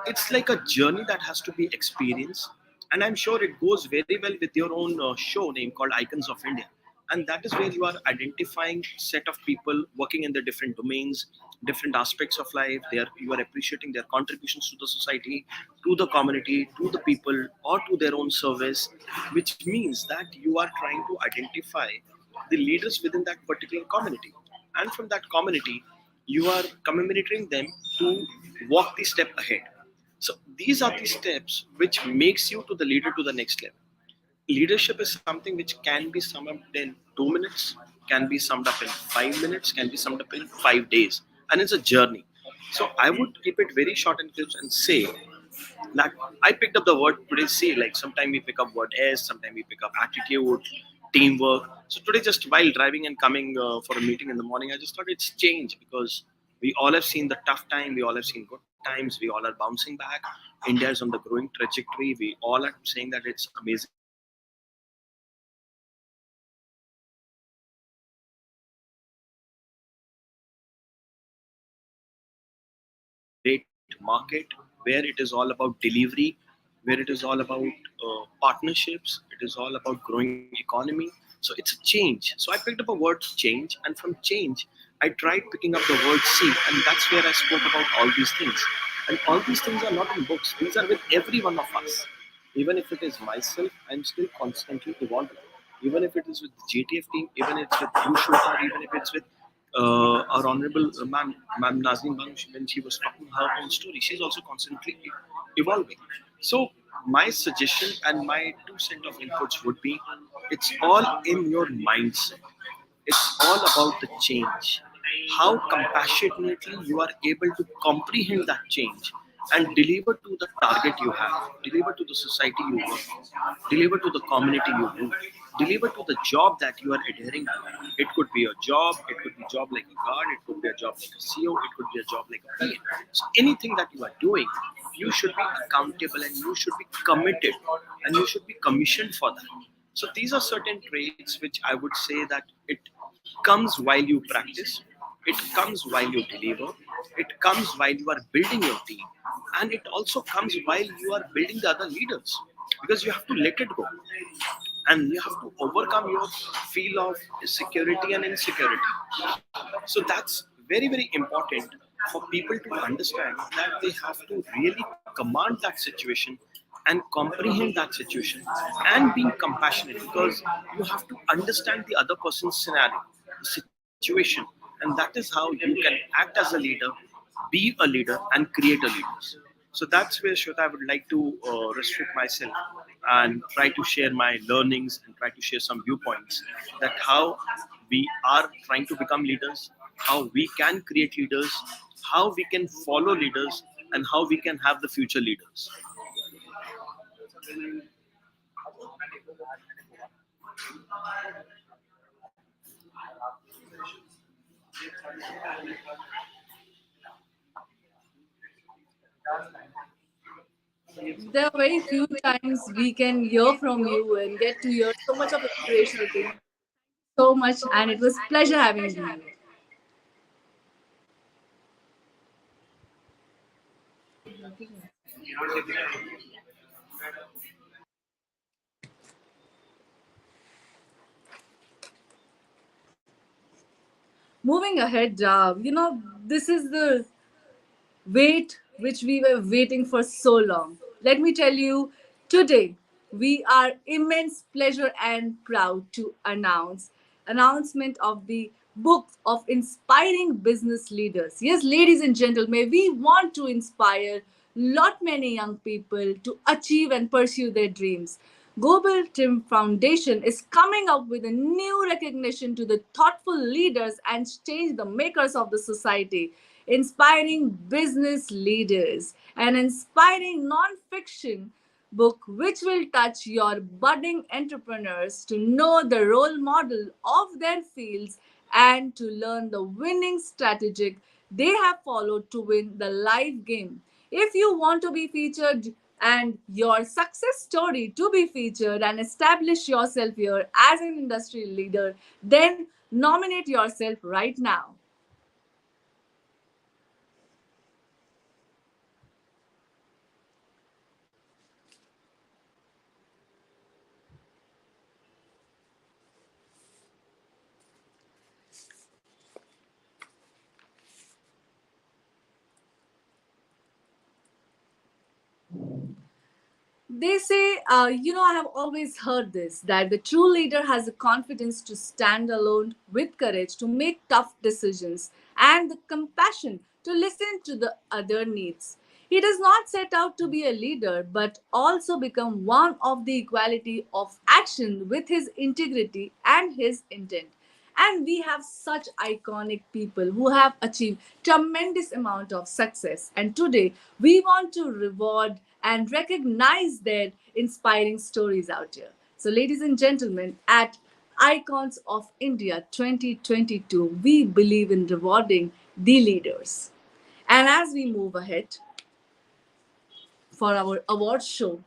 it's like a journey that has to be experienced, and I'm sure it goes very well with your own show name called Icons of India. And that is where you are identifying set of people working in the different domains, different aspects of life. You are appreciating their contributions to the society, to the community, to the people, or to their own service, which means that you are trying to identify the leaders within that particular community, and from that community you are commemorating them to walk the step ahead. So these are the steps which makes you to the leader to the next level. Leadership is something which can be summed up in 2 minutes, can be summed up in 5 minutes, can be summed up in 5 days, and it's a journey. So I would keep it very short and crisp and say that I picked up the word today. See, like sometime we pick up word S, sometime we pick up attitude, teamwork. So today, just while driving and coming for a meeting in the morning, I just thought it's change, because we all have seen the tough time, we all have seen good times, we all are bouncing back. India is on the growing trajectory. We all are saying that it's amazing times. India is growing exponentially. India is a great market where it is all about delivery, where it is all about partnerships, it is all about growing economy. So it's a change. So I picked up a word change, and from change, I tried picking up the word see, and that's where I spoke about all these things. And all these things are not in books, these are with every one of us. Even if it is myself, I'm still constantly evolving. Even if it is with the JTF team, even if it's with you, Shweta, even if it's with our honorable ma'am Nazim Bang, when she was talking her own story, she's also constantly evolving. So my suggestion and my 2 cent of inputs would be, it's all in your mindset. It's all about the change. How compassionately you are able to comprehend that change and deliver to the target you have, deliver to the society you work, deliver to the community you do, deliver to the job that you are adhering to. It could be a job, it could be a job like a guard, it could be a job like a CEO, it could be a job like a PA. So anything that you are doing, you should be accountable and you should be committed and you should be commissioned for that. So these are certain traits which I would say that it comes while you practice, it comes while you deliver, it comes while you are building your team, and it also comes while you are building the other leaders, because you have to let it go and you have to overcome your feel of security and insecurity. So that's very, very important for people to understand that they have to really command that situation and comprehend that situation and being compassionate, because you have to understand the other person's scenario, the situation, and that is how you can act as a leader, be a leader, and create a leaders. So that's where, Shweta, I would like to restrict myself and try to share my learnings and try to share some viewpoints, that how we are trying to become leaders, how we can create leaders, how we can follow leaders, and how we can have the future leaders. There are very few times we can hear from you and get to hear so much of inspirational things. So much, and it was pleasure having you. Moving ahead, this is the wait which we were waiting for so long. Let me tell you, today we are immense pleasure and proud to announce announcement of the book of inspiring business leaders. Yes, ladies and gentlemen, we want to inspire lot many young people to achieve and pursue their dreams. Global Trim Foundation is coming up with a new recognition to the thoughtful leaders and change the makers of the society, inspiring business leaders and inspiring non-fiction book which will touch your budding entrepreneurs to know the role model of their fields and to learn the winning strategic they have followed to win the life game. If you want to be featured and your success story to be featured and establish yourself here as an industry leader, then nominate yourself right now. They say, I have always heard this, that the true leader has the confidence to stand alone with courage to make tough decisions and the compassion to listen to the other needs. He does not set out to be a leader, but also become one of the equality of action with his integrity and his intent. And we have such iconic people who have achieved tremendous amount of success, and today we want to reward and recognize their inspiring stories out here. So ladies and gentlemen, at Icons of India 2022, we believe in rewarding the leaders. And as we move ahead, for our award show.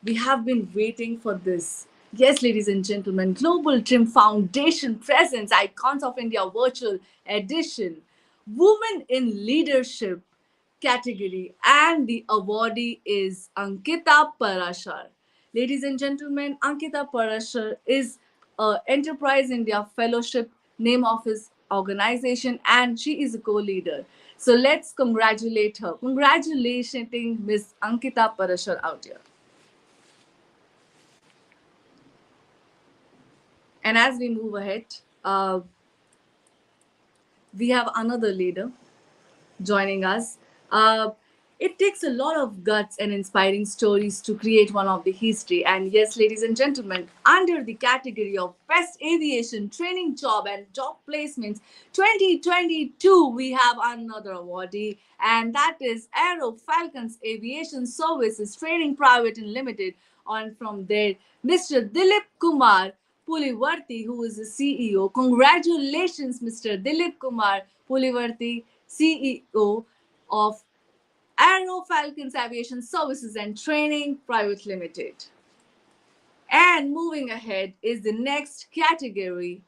We have been waiting for this. Yes, ladies and gentlemen, Global Trim Foundation presents Icons of India Virtual Edition, Women in Leadership category, and the awardee is Ankita Parashar. Ladies and gentlemen, Ankita Parashar is a Enterprise India Fellowship, name of his organization, and she is a co-leader. So let's congratulate her. Congratulating Miss Ankita Parashar out here. And as we move ahead, we have another leader joining us. It takes a lot of guts and inspiring stories to create one of the history. And yes, ladies and gentlemen, under the category of Best Aviation Training Job and Job Placements 2022, we have another awardee, and that is Aero Falcons Aviation Services Training Private and Limited. On from there, Mr. Dilip Kumar Pulivarti, who is the CEO. Congratulations, Mr. Dilip Kumar Pulivarti, CEO of Aero Falcons Aviation Services and Training Private Limited. And moving ahead is the next category,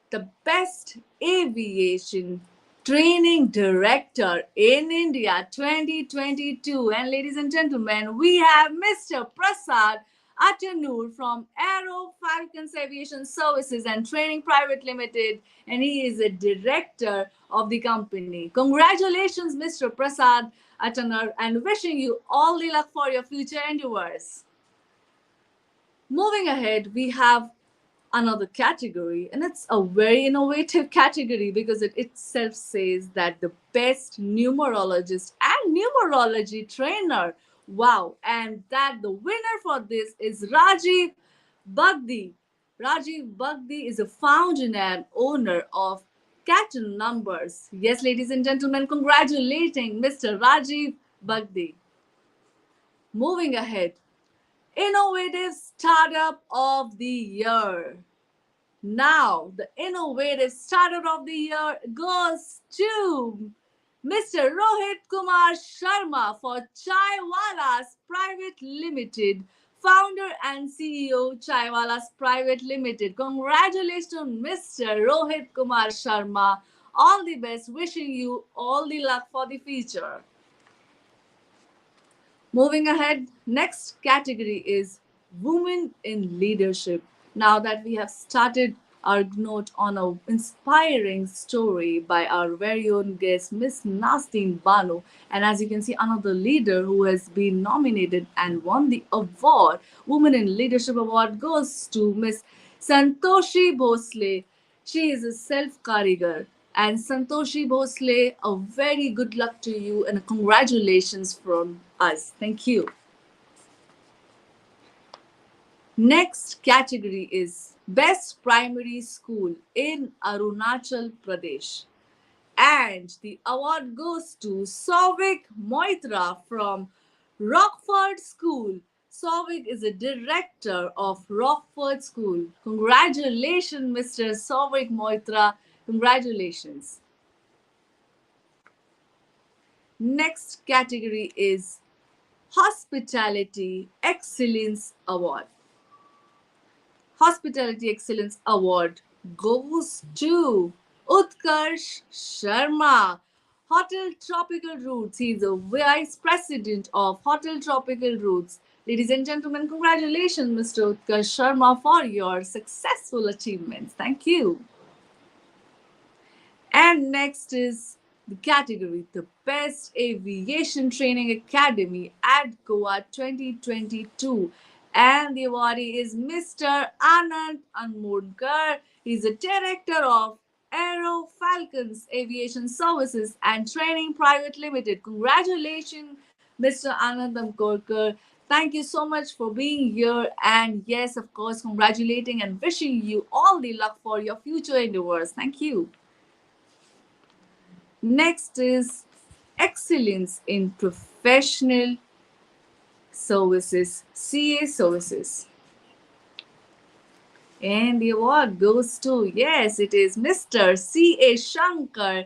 the Best Aviation Training Director in India 2022. And ladies and gentlemen, we have Mr. Prasad Atanur from Aero Falcons Aviation Services and Training Private Limited, and he is a director of the company. Congratulations, Mr. Prasad Atanur, and wishing you all the luck for your future endeavors. Moving ahead, we have another category, and it's a very innovative category because it itself says that the best numerologist and numerology trainer. Wow, and that the winner for this is Rajiv Bhagdi. Rajiv Bhagdi is a founder and owner of Catton Numbers. Yes, ladies and gentlemen, congratulating Mr. Rajiv Bhagdi. Moving ahead, Innovative Startup of the Year. Now, the innovative startup of the year goes to Mr. Rohit Kumar Sharma for Chaiwalas Private Limited, founder and CEO Chaiwalas Private Limited. Congratulations, Mr. Rohit Kumar Sharma. All the best. Wishing you all the luck for the future. Moving ahead, next category is Women in Leadership. Now that we have started our note on an inspiring story by our very own guest, Miss Nasteen Banu, and as you can see, another leader who has been nominated and won the award, Women in Leadership Award, goes to Miss Santoshi Bhosle. She is a self karigar And Santoshi Bhosle, a very good luck to you and a congratulations from us. Thank you. Next category is Best Primary School in Arunachal Pradesh. And the award goes to Souvik Moitra from Rockford School. Souvik is a director of Rockford School. Congratulations, Mr. Souvik Moitra. Congratulations. Next category is Hospitality Excellence Award. Hospitality Excellence Award goes to Utkarsh Sharma, Hotel Tropical Roots. He is the Vice President of Hotel Tropical Roots. Ladies and gentlemen, congratulations, Mr. Utkarsh Sharma, for your successful achievements. Thank you. And next is the category, the Best Aviation Training Academy at Goa 2022. And the awardee is Mr. Anand Anmodkar. He's the director of Aero Falcons Aviation Services and Training Private Limited. Congratulations, Mr. Anand Anmodkar. Thank you so much for being here. And yes, of course, congratulating and wishing you all the luck for your future endeavors. Thank you. Next is Excellence in Professional Services, CA Services. And the award goes to, yes, it is Mr. C.A. Shankar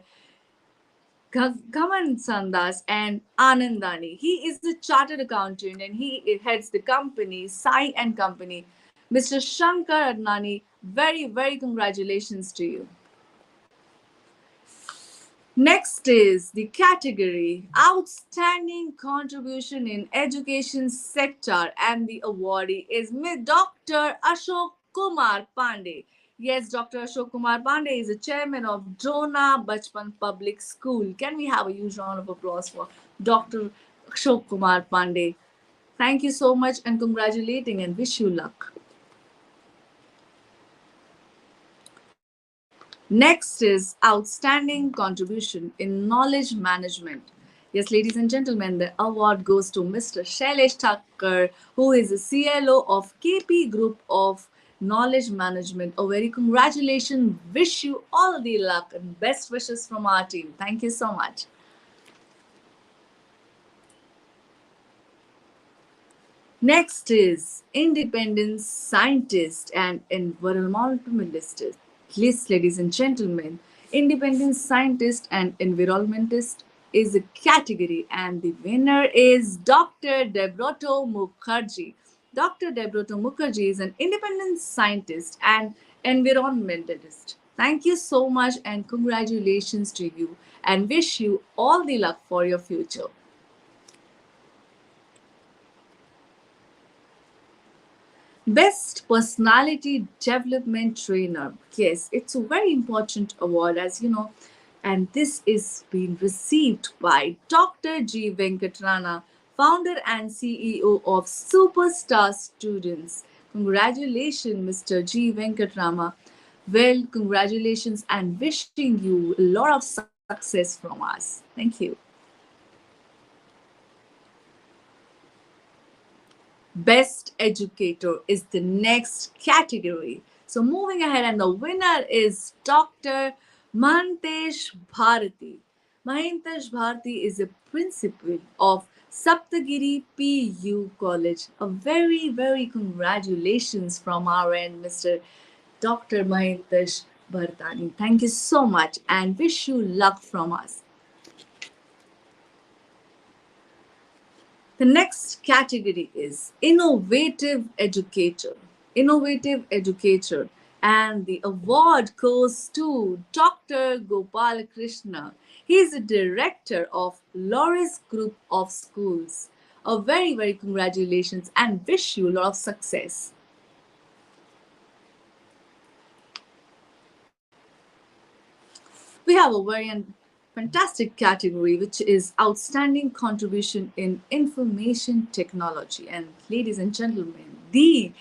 Gaman Sandas and Anandani. He is a chartered accountant and he heads the company, Sai and Company. Mr. Shankar Adnani, very, very congratulations to you. Next is the category Outstanding Contribution in Education Sector, and the awardee is Dr. Ashok Kumar Pandey. Yes, Dr. Ashok Kumar Pandey is the chairman of Drona Bachpan Public School. Can we have a huge round of applause for Dr. Ashok Kumar Pandey? Thank you so much and congratulating and wish you luck. Next is Outstanding Contribution in Knowledge Management. Yes, ladies and gentlemen, the award goes to Mr. Shailesh Thakkar, who is the CLO of KP Group of Knowledge Management. A very congratulations. Wish you all the luck and best wishes from our team. Thank you so much. Next is Independent Scientist and Environmentalist. Yes, ladies and gentlemen, Independent Scientist and Environmentalist is a category, and the winner is Dr. Debroto Mukherjee. Dr. Debroto Mukherjee is an independent scientist and environmentalist. Thank you so much and congratulations to you and wish you all the luck for your future. Best Personality Development Trainer. Yes, it's a very important award, as you know, and this is being received by Dr. G. Venkatrana, founder and CEO of Superstar Students. Congratulations, Mr. G. Venkatrama. Well, congratulations and wishing you a lot of success from us. Thank you. Best Educator is the next category. So moving ahead, and the winner is Dr. Mahantesh Bharati. Mahantesh Bharati is a principal of Saptagiri PU College. A very, very congratulations from our end, Mr. Dr. Mahantesh Bhartani. Thank you so much and wish you luck from us. The next category is Innovative Educator. Innovative Educator. And the award goes to Dr. Gopal Krishna. He is the director of Loris Group of Schools. A very, very congratulations and wish you a lot of success. We have a very fantastic category, which is Outstanding Contribution in Information Technology. And ladies and gentlemen, the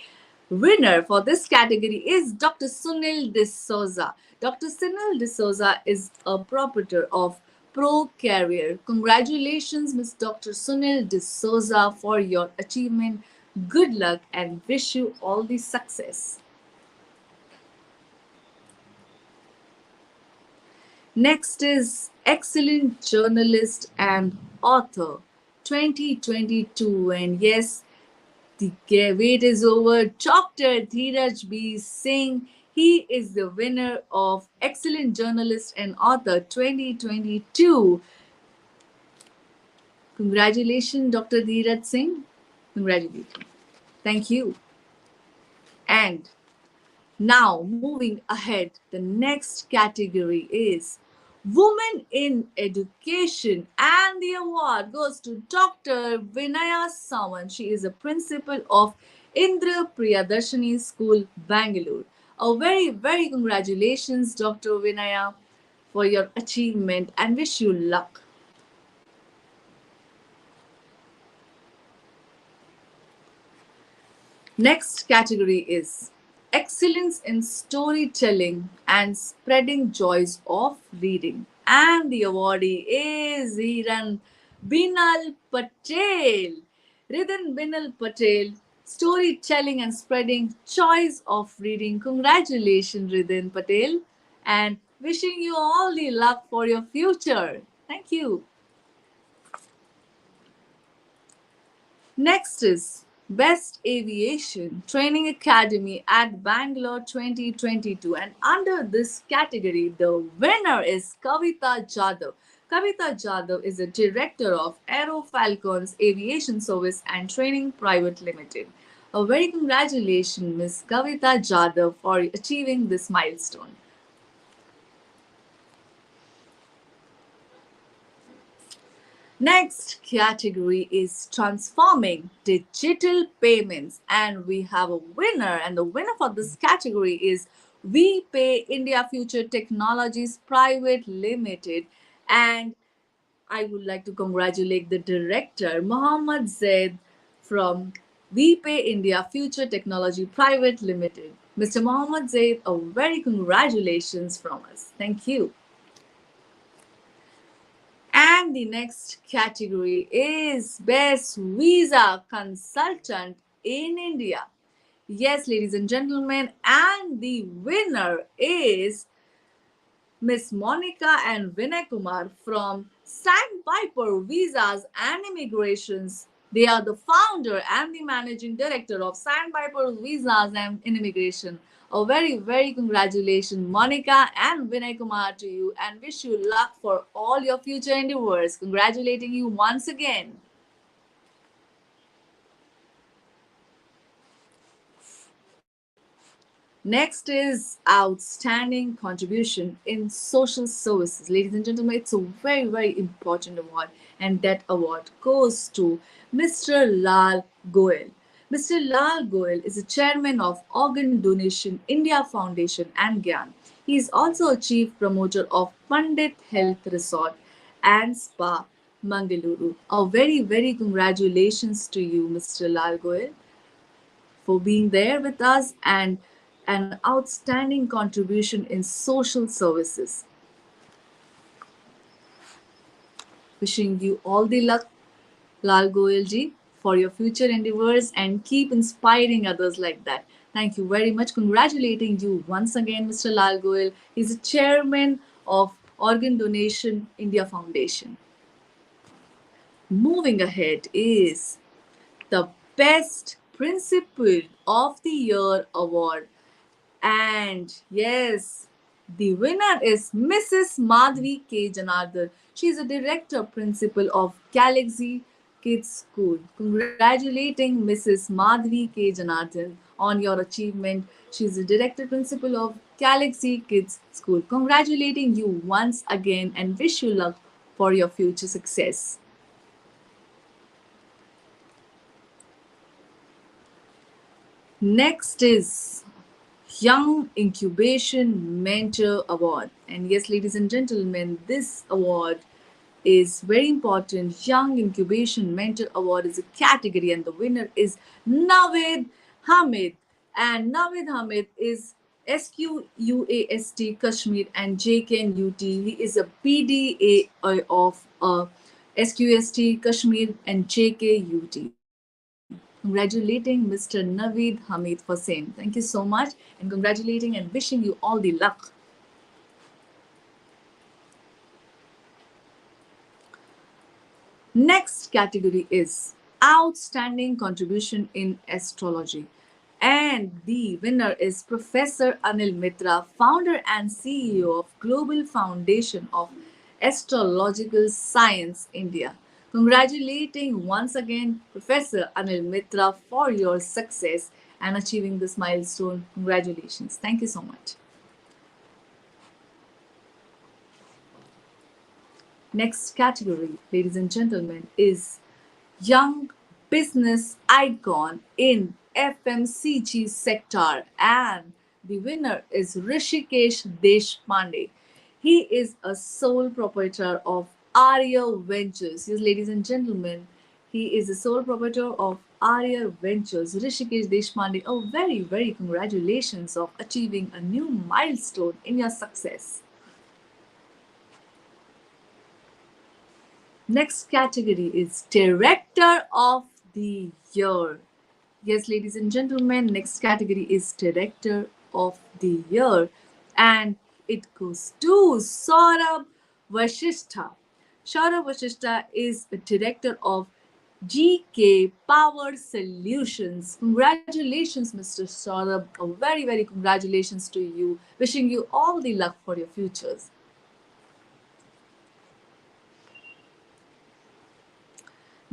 Winner for this category is Dr. Sunil D'Souza. Dr. Sunil D'Souza is a proprietor of Pro Career. Congratulations, Ms. Dr. Sunil D'Souza, for your achievement. Good luck and wish you all the success. Next is excellent journalist and author 2022. And yes, the wait is over. Dr. Dheeraj B. Singh, he is the winner of Excellent Journalist and Author 2022. Congratulations, Dr. Dheeraj Singh. Congratulations. Thank you. And now, moving ahead, the next category is Women in Education, and the award goes to Dr. Vinaya Sawan. She is a principal of Indra Priyadarshini School, Bangalore. A very, very congratulations, Dr. Vinaya, for your achievement and wish you luck. Next category is excellence in storytelling and spreading joys of reading. And the awardee is Hiran Binal Patel. Ridan Binal Patel, storytelling and spreading joys of reading. Congratulations, Ridan Patel, and wishing you all the luck for your future. Thank you. Next is Best Aviation Training Academy at Bangalore 2022. And under this category, the winner is Kavita Jadhav. Kavita Jadhav is a director of Aero Falcons Aviation Service and Training Private Limited. A very congratulations, Ms. Kavita Jadhav, for achieving this milestone. Next category is transforming digital payments, and we have a winner. And the winner for this category is We Pay India Future Technologies Private Limited. And I would like to congratulate the director, Mohammad Zaid, from We Pay India Future Technology Private Limited. Mr. Mohammad Zaid, a very congratulations from us. Thank you. And the next category is Best Visa Consultant in India. Yes, ladies and gentlemen, and the winner is Miss Monica and Vinay Kumar from Sandpiper Visas and Immigrations. They are the founder and the managing director of Sandpiper Visas and Immigration. A very, very congratulations, Monica and Vinay Kumar, to you, and wish you luck for all your future endeavors. Congratulating you once again. Next is outstanding contribution in social services. Ladies and gentlemen, it's a very, very important award, and that award goes to Mr. Lal Goel. Mr. Lal Goel is a chairman of Organ Donation India Foundation and GYAN. He is also a chief promoter of Pandit Health Resort and Spa, Mangaluru. A very, very congratulations to you, Mr. Lal Goel, for being there with us and an outstanding contribution in social services. Wishing you all the luck, Lal Goyal ji, for your future endeavors and keep inspiring others like that. Thank you very much. Congratulating you once again, Mr. Lal Goyal. He's a chairman of Organ Donation India Foundation. Moving ahead is the Best Principal of the Year Award. And yes, the winner is Mrs. Madhvi K. Janardhan. She is a director principal of Galaxy Kids School. Congratulating Mrs. Madhvi K. Janardhan on your achievement. She is a director principal of Galaxy Kids School. Congratulating you once again and wish you luck for your future success. Next is Young Incubation Mentor Award. And yes, ladies and gentlemen, this award is very important. Young Incubation Mentor Award is a category, and the winner is Navid Hamid. And Navid Hamid is SQUAST Kashmir and JKNUT. He is a PDA of SQST Kashmir and JKUT. Congratulating Mr. Naveed Hamid for same. Thank you so much and congratulating and wishing you all the luck. Next category is Outstanding Contribution in Astrology. And the winner is Professor Anil Mitra, founder and CEO of Global Foundation of Astrological Science India. Congratulating once again Professor Anil Mitra for your success and achieving this milestone. Congratulations. Thank you so much. Next category, ladies and gentlemen, is Young Business Icon in FMCG sector, and the winner is Rishikesh Deshpande. He is a sole proprietor of Arya Ventures. Yes, ladies and gentlemen, he is the sole proprietor of Arya Ventures. Rishikesh Deshpande, a very, very congratulations of achieving a new milestone in your success. Next category is Director of the Year. Yes, ladies and gentlemen, next category is Director of the Year. And it goes to Saurabh Vashishtha. Saurabh Vashishtha is a Director of GK Power Solutions. Congratulations, Mr. Saurabh. A very, very congratulations to you. Wishing you all the luck for your futures.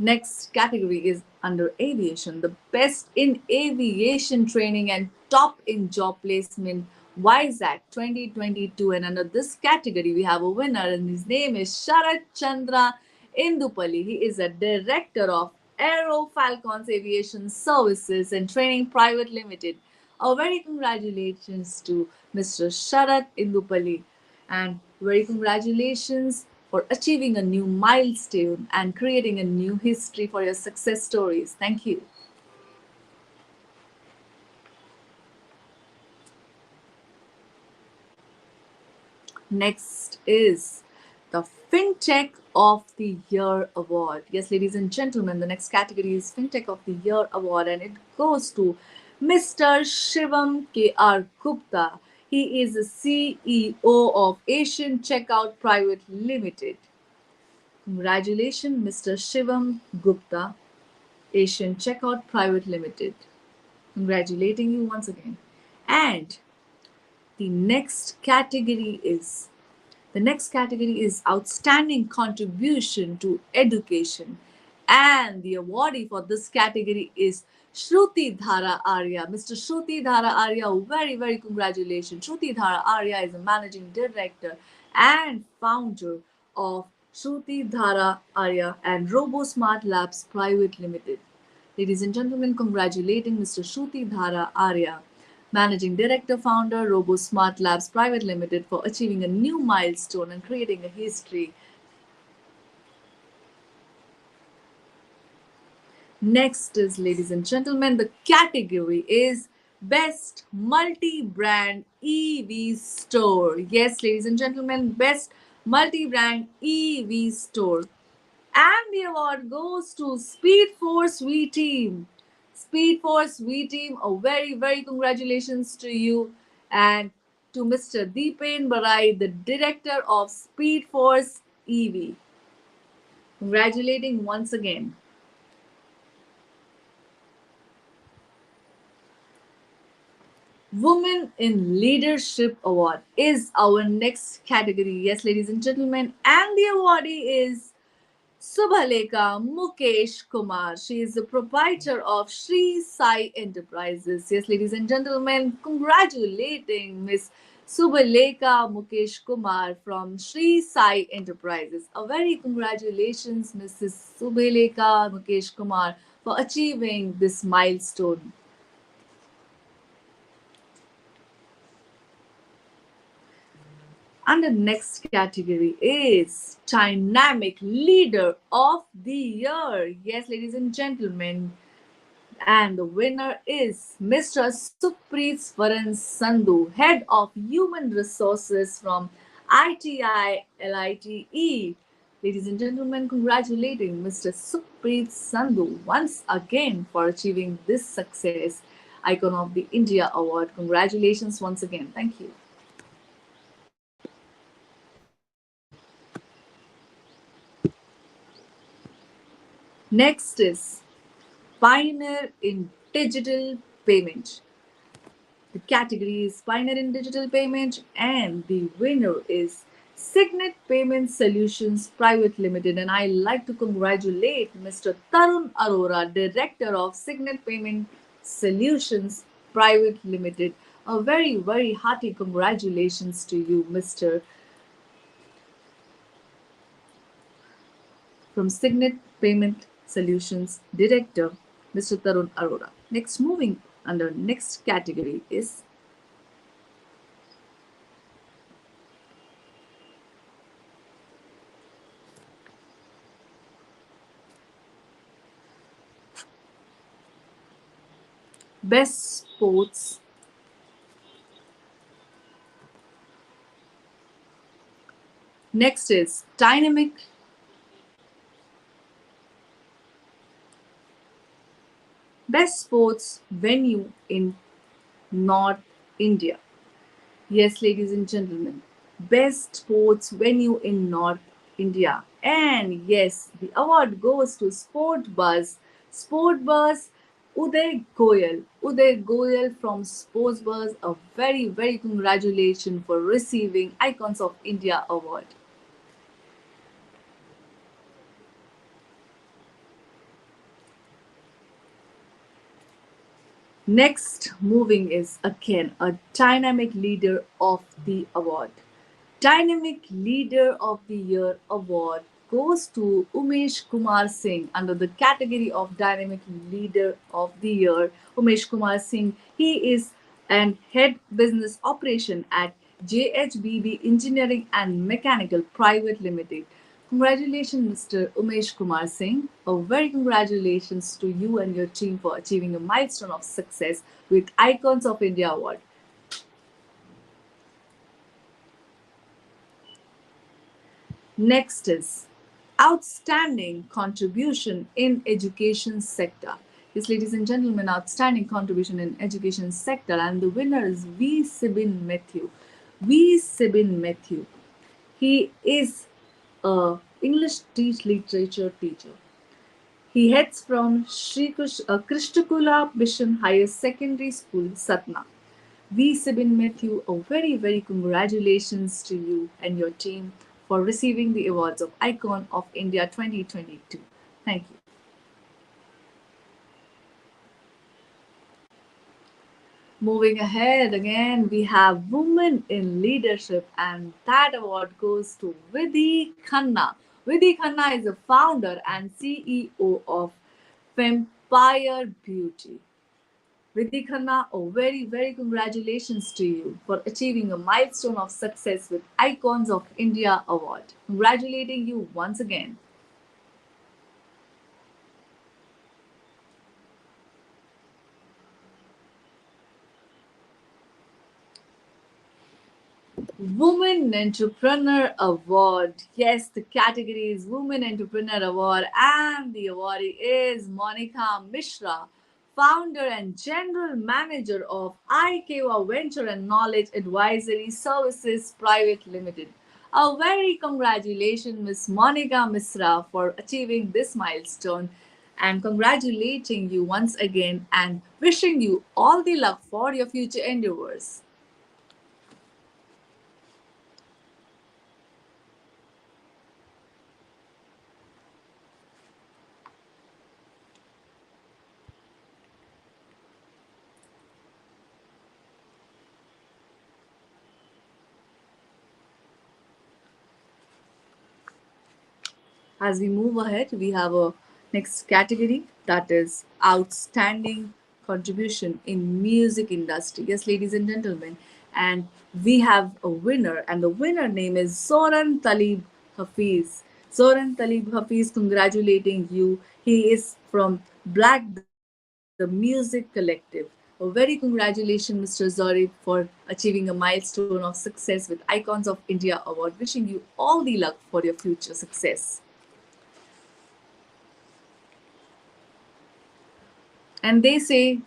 Next category is under aviation, the best in aviation training and top in job placement, WISAC 2022. And under this category, we have a winner, and his name is Sharat Chandra Indupalli. He is a director of Aero Falcons Aviation Services and Training Private Limited. A very congratulations to Mr. Sharat Indupalli, and very congratulations for achieving a new milestone and creating a new history for your success stories. Thank you. Next is the FinTech of the Year Award. Yes, ladies and gentlemen, the next category is FinTech of the Year Award, and it goes to Mr. Shivam K.R. Gupta. He is the CEO of Asian Checkout Private Limited. Congratulations, Mr. Shivam Gupta, Asian Checkout Private Limited. Congratulating you once again. And the next category is Outstanding Contribution to Education. And the awardee for this category is Shruti Dhara Arya. Mr. Shruti Dhara Arya, very, very congratulations. Shruti Dhara Arya is a managing director and founder of Shruti Dhara Arya and RoboSmart Labs Private Limited. Ladies and gentlemen, congratulating Mr. Shruti Dhara Arya, Managing Director, Founder, RoboSmart Labs Private Limited, for achieving a new milestone and creating a history. Next is, ladies and gentlemen, the category is Best Multi-Brand EV Store. Yes, ladies and gentlemen, Best Multi-Brand EV Store. And the award goes to Speed Force V Team. Speed Force V Team, a very, very congratulations to you and to Mr. Deepen Barai, the director of Speed Force EV. Congratulating once again. Women in Leadership Award is our next category. Yes, ladies and gentlemen, and the awardee is Subhalekha Mukesh Kumar. She is the proprietor of Sri Sai Enterprises. Yes, ladies and gentlemen, congratulating Miss Subhalekha Mukesh Kumar from Sri Sai Enterprises. A very congratulations, Mrs. Subhalekha Mukesh Kumar, for achieving this milestone. And the next category is Dynamic Leader of the Year. Yes, ladies and gentlemen, And the winner is Mr. Supreet Swaran Sandhu, Head of Human Resources from ITI LITE. Ladies and gentlemen, congratulating Mr. Supreet Sandhu once again for achieving this success. Icon of the India Award. Congratulations once again. Thank you. Next is Pioneer in Digital Payment. The category is Pioneer in Digital Payment, and the winner is Signet Payment Solutions Private Limited. And I like to congratulate Mr. Tarun Arora, Director of Signet Payment Solutions Private Limited. A very, very hearty congratulations to you, Mr. from Signet Payment Solutions Director, Mr. Tarun Arora. Next, moving under next category is Best Sports. Next is Dynamic Best Sports Venue in North India. Yes, ladies and gentlemen, best sports venue in North India. And yes, the award goes to Sport Buzz. Sport Buzz Uday Goyal. Uday Goyal from Sports Buzz. A very, very congratulations for receiving Icons of India award. Next, moving is again a Dynamic Leader of the Award. Dynamic Leader of the Year award goes to Umesh Kumar Singh under the category of Dynamic Leader of the Year. Umesh Kumar Singh, he is an head business operation at JHBB Engineering and Mechanical Private Limited. Congratulations, Mr. Umesh Kumar Singh. A very congratulations to you and your team for achieving a milestone of success with Icons of India Award. Next is outstanding contribution in education sector. Yes, ladies and gentlemen, outstanding contribution in education sector, and the winner is V. Sibin Matthew. V. Sibin Matthew. He is a English literature teacher. He heads from Krishnakula Mission Higher Secondary School, Satna. V. Sibin Matthew, a very, very congratulations to you and your team for receiving the awards of Icon of India 2022. Thank you. Moving ahead again, we have Women in Leadership, and that award goes to Vidhi Khanna. Vidhi Khanna is a founder and CEO of Vampire Beauty. Vidhi Khanna, a very, very congratulations to you for achieving a milestone of success with Icons of India Award. Congratulating you once again. Women Entrepreneur Award. Yes, the category is Women Entrepreneur Award, and the awardee is Monica Mishra, founder and general manager of IKEA Venture and Knowledge Advisory Services Private Limited. A very congratulations, Miss Monica Mishra, for achieving this milestone, and congratulating you once again and wishing you all the luck for your future endeavors. As we move ahead, we have a next category, that is outstanding contribution in music industry. Yes, ladies and gentlemen, and we have a winner, and the winner name is Soran Talib Hafiz. Soran Talib Hafiz, congratulating you. He is from Black Dot Music Collective. A very congratulations, Mr. Zori, for achieving a milestone of success with Icons of India Award. Wishing you all the luck for your future success. And they say,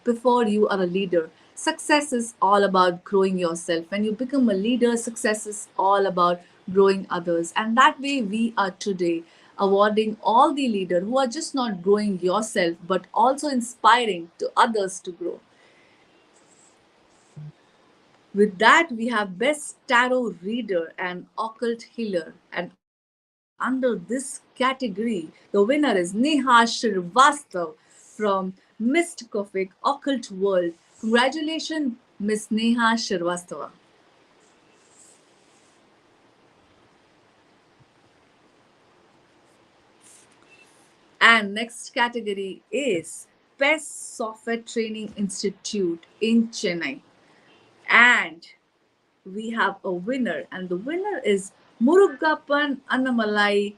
before you are a leader, success is all about growing yourself. When you become a leader, success is all about growing others. And that way, we are today awarding all the leaders who are just not growing yourself, but also inspiring to others to grow. With that, we have Best Tarot Reader and Occult Healer. And under this category, the winner is Neha Shrivastava from Mysticofic Occult World. Congratulations, Miss Neha Shrivastava. And next category is Best Software Training Institute in Chennai. And we have a winner, and the winner is Murugappan Annamalai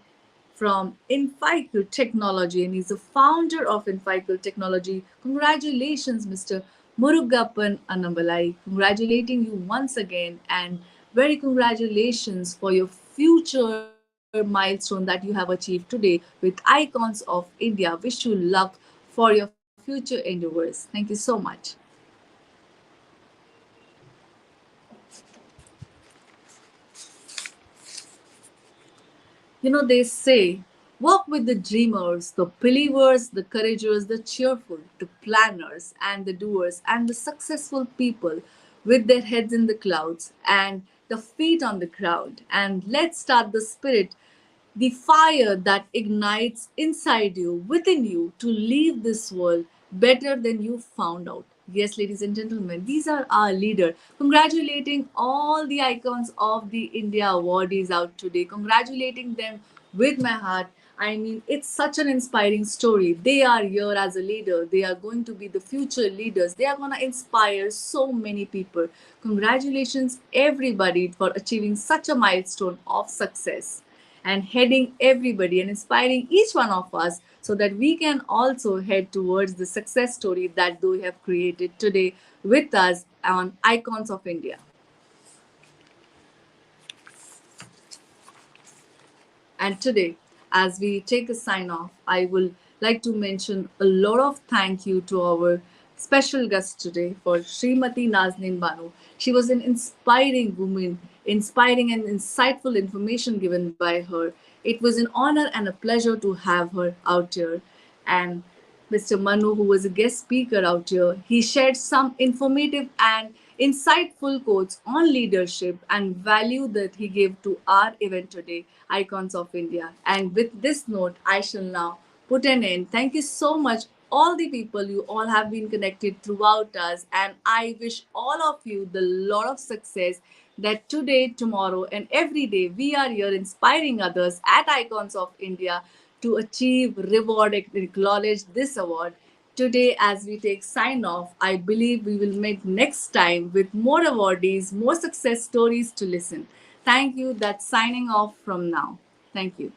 from Inficle Technology, and he's the founder of Inficle Technology. Congratulations, Mr. Murugappan Annamalai. Congratulating you once again, and very congratulations for your future milestone that you have achieved today with Icons of India. Wish you luck for your future endeavors. Thank you so much. They say, walk with the dreamers, the believers, the courageous, the cheerful, the planners, and the doers, and the successful people with their heads in the clouds and the feet on the ground. And let's start the spirit, the fire that ignites inside you, within you, to leave this world better than you found out. Yes, ladies and gentlemen, these are our leader. Congratulating all the icons of the India awardees out today. Congratulating them with my heart. I mean, it's such an inspiring story. They are here as a leader. They are going to be the future leaders. They are going to inspire so many people. Congratulations, everybody, for achieving such a milestone of success and heading everybody and inspiring each one of us so that we can also head towards the success story that they have created today with us on Icons of India. And today, as we take a sign off, I will like to mention a lot of thank you to our special guest today for Srimati Nazneen Banu. She was an inspiring woman, inspiring and insightful information given by her. It was an honor and a pleasure to have her out here. And Mr. Manu, who was a guest speaker out here, he shared some informative and insightful quotes on leadership and value that he gave to our event today, Icons of India. And with this note, I shall now put an end. Thank you so much, all the people. You all have been connected throughout us, and I wish all of you the lot of success that today, tomorrow, and every day we are here inspiring others at Icons of India to achieve, reward, and acknowledge this award. Today, as we take sign off, I believe we will meet next time with more awardees, more success stories to listen. Thank you. That's signing off from now. Thank you.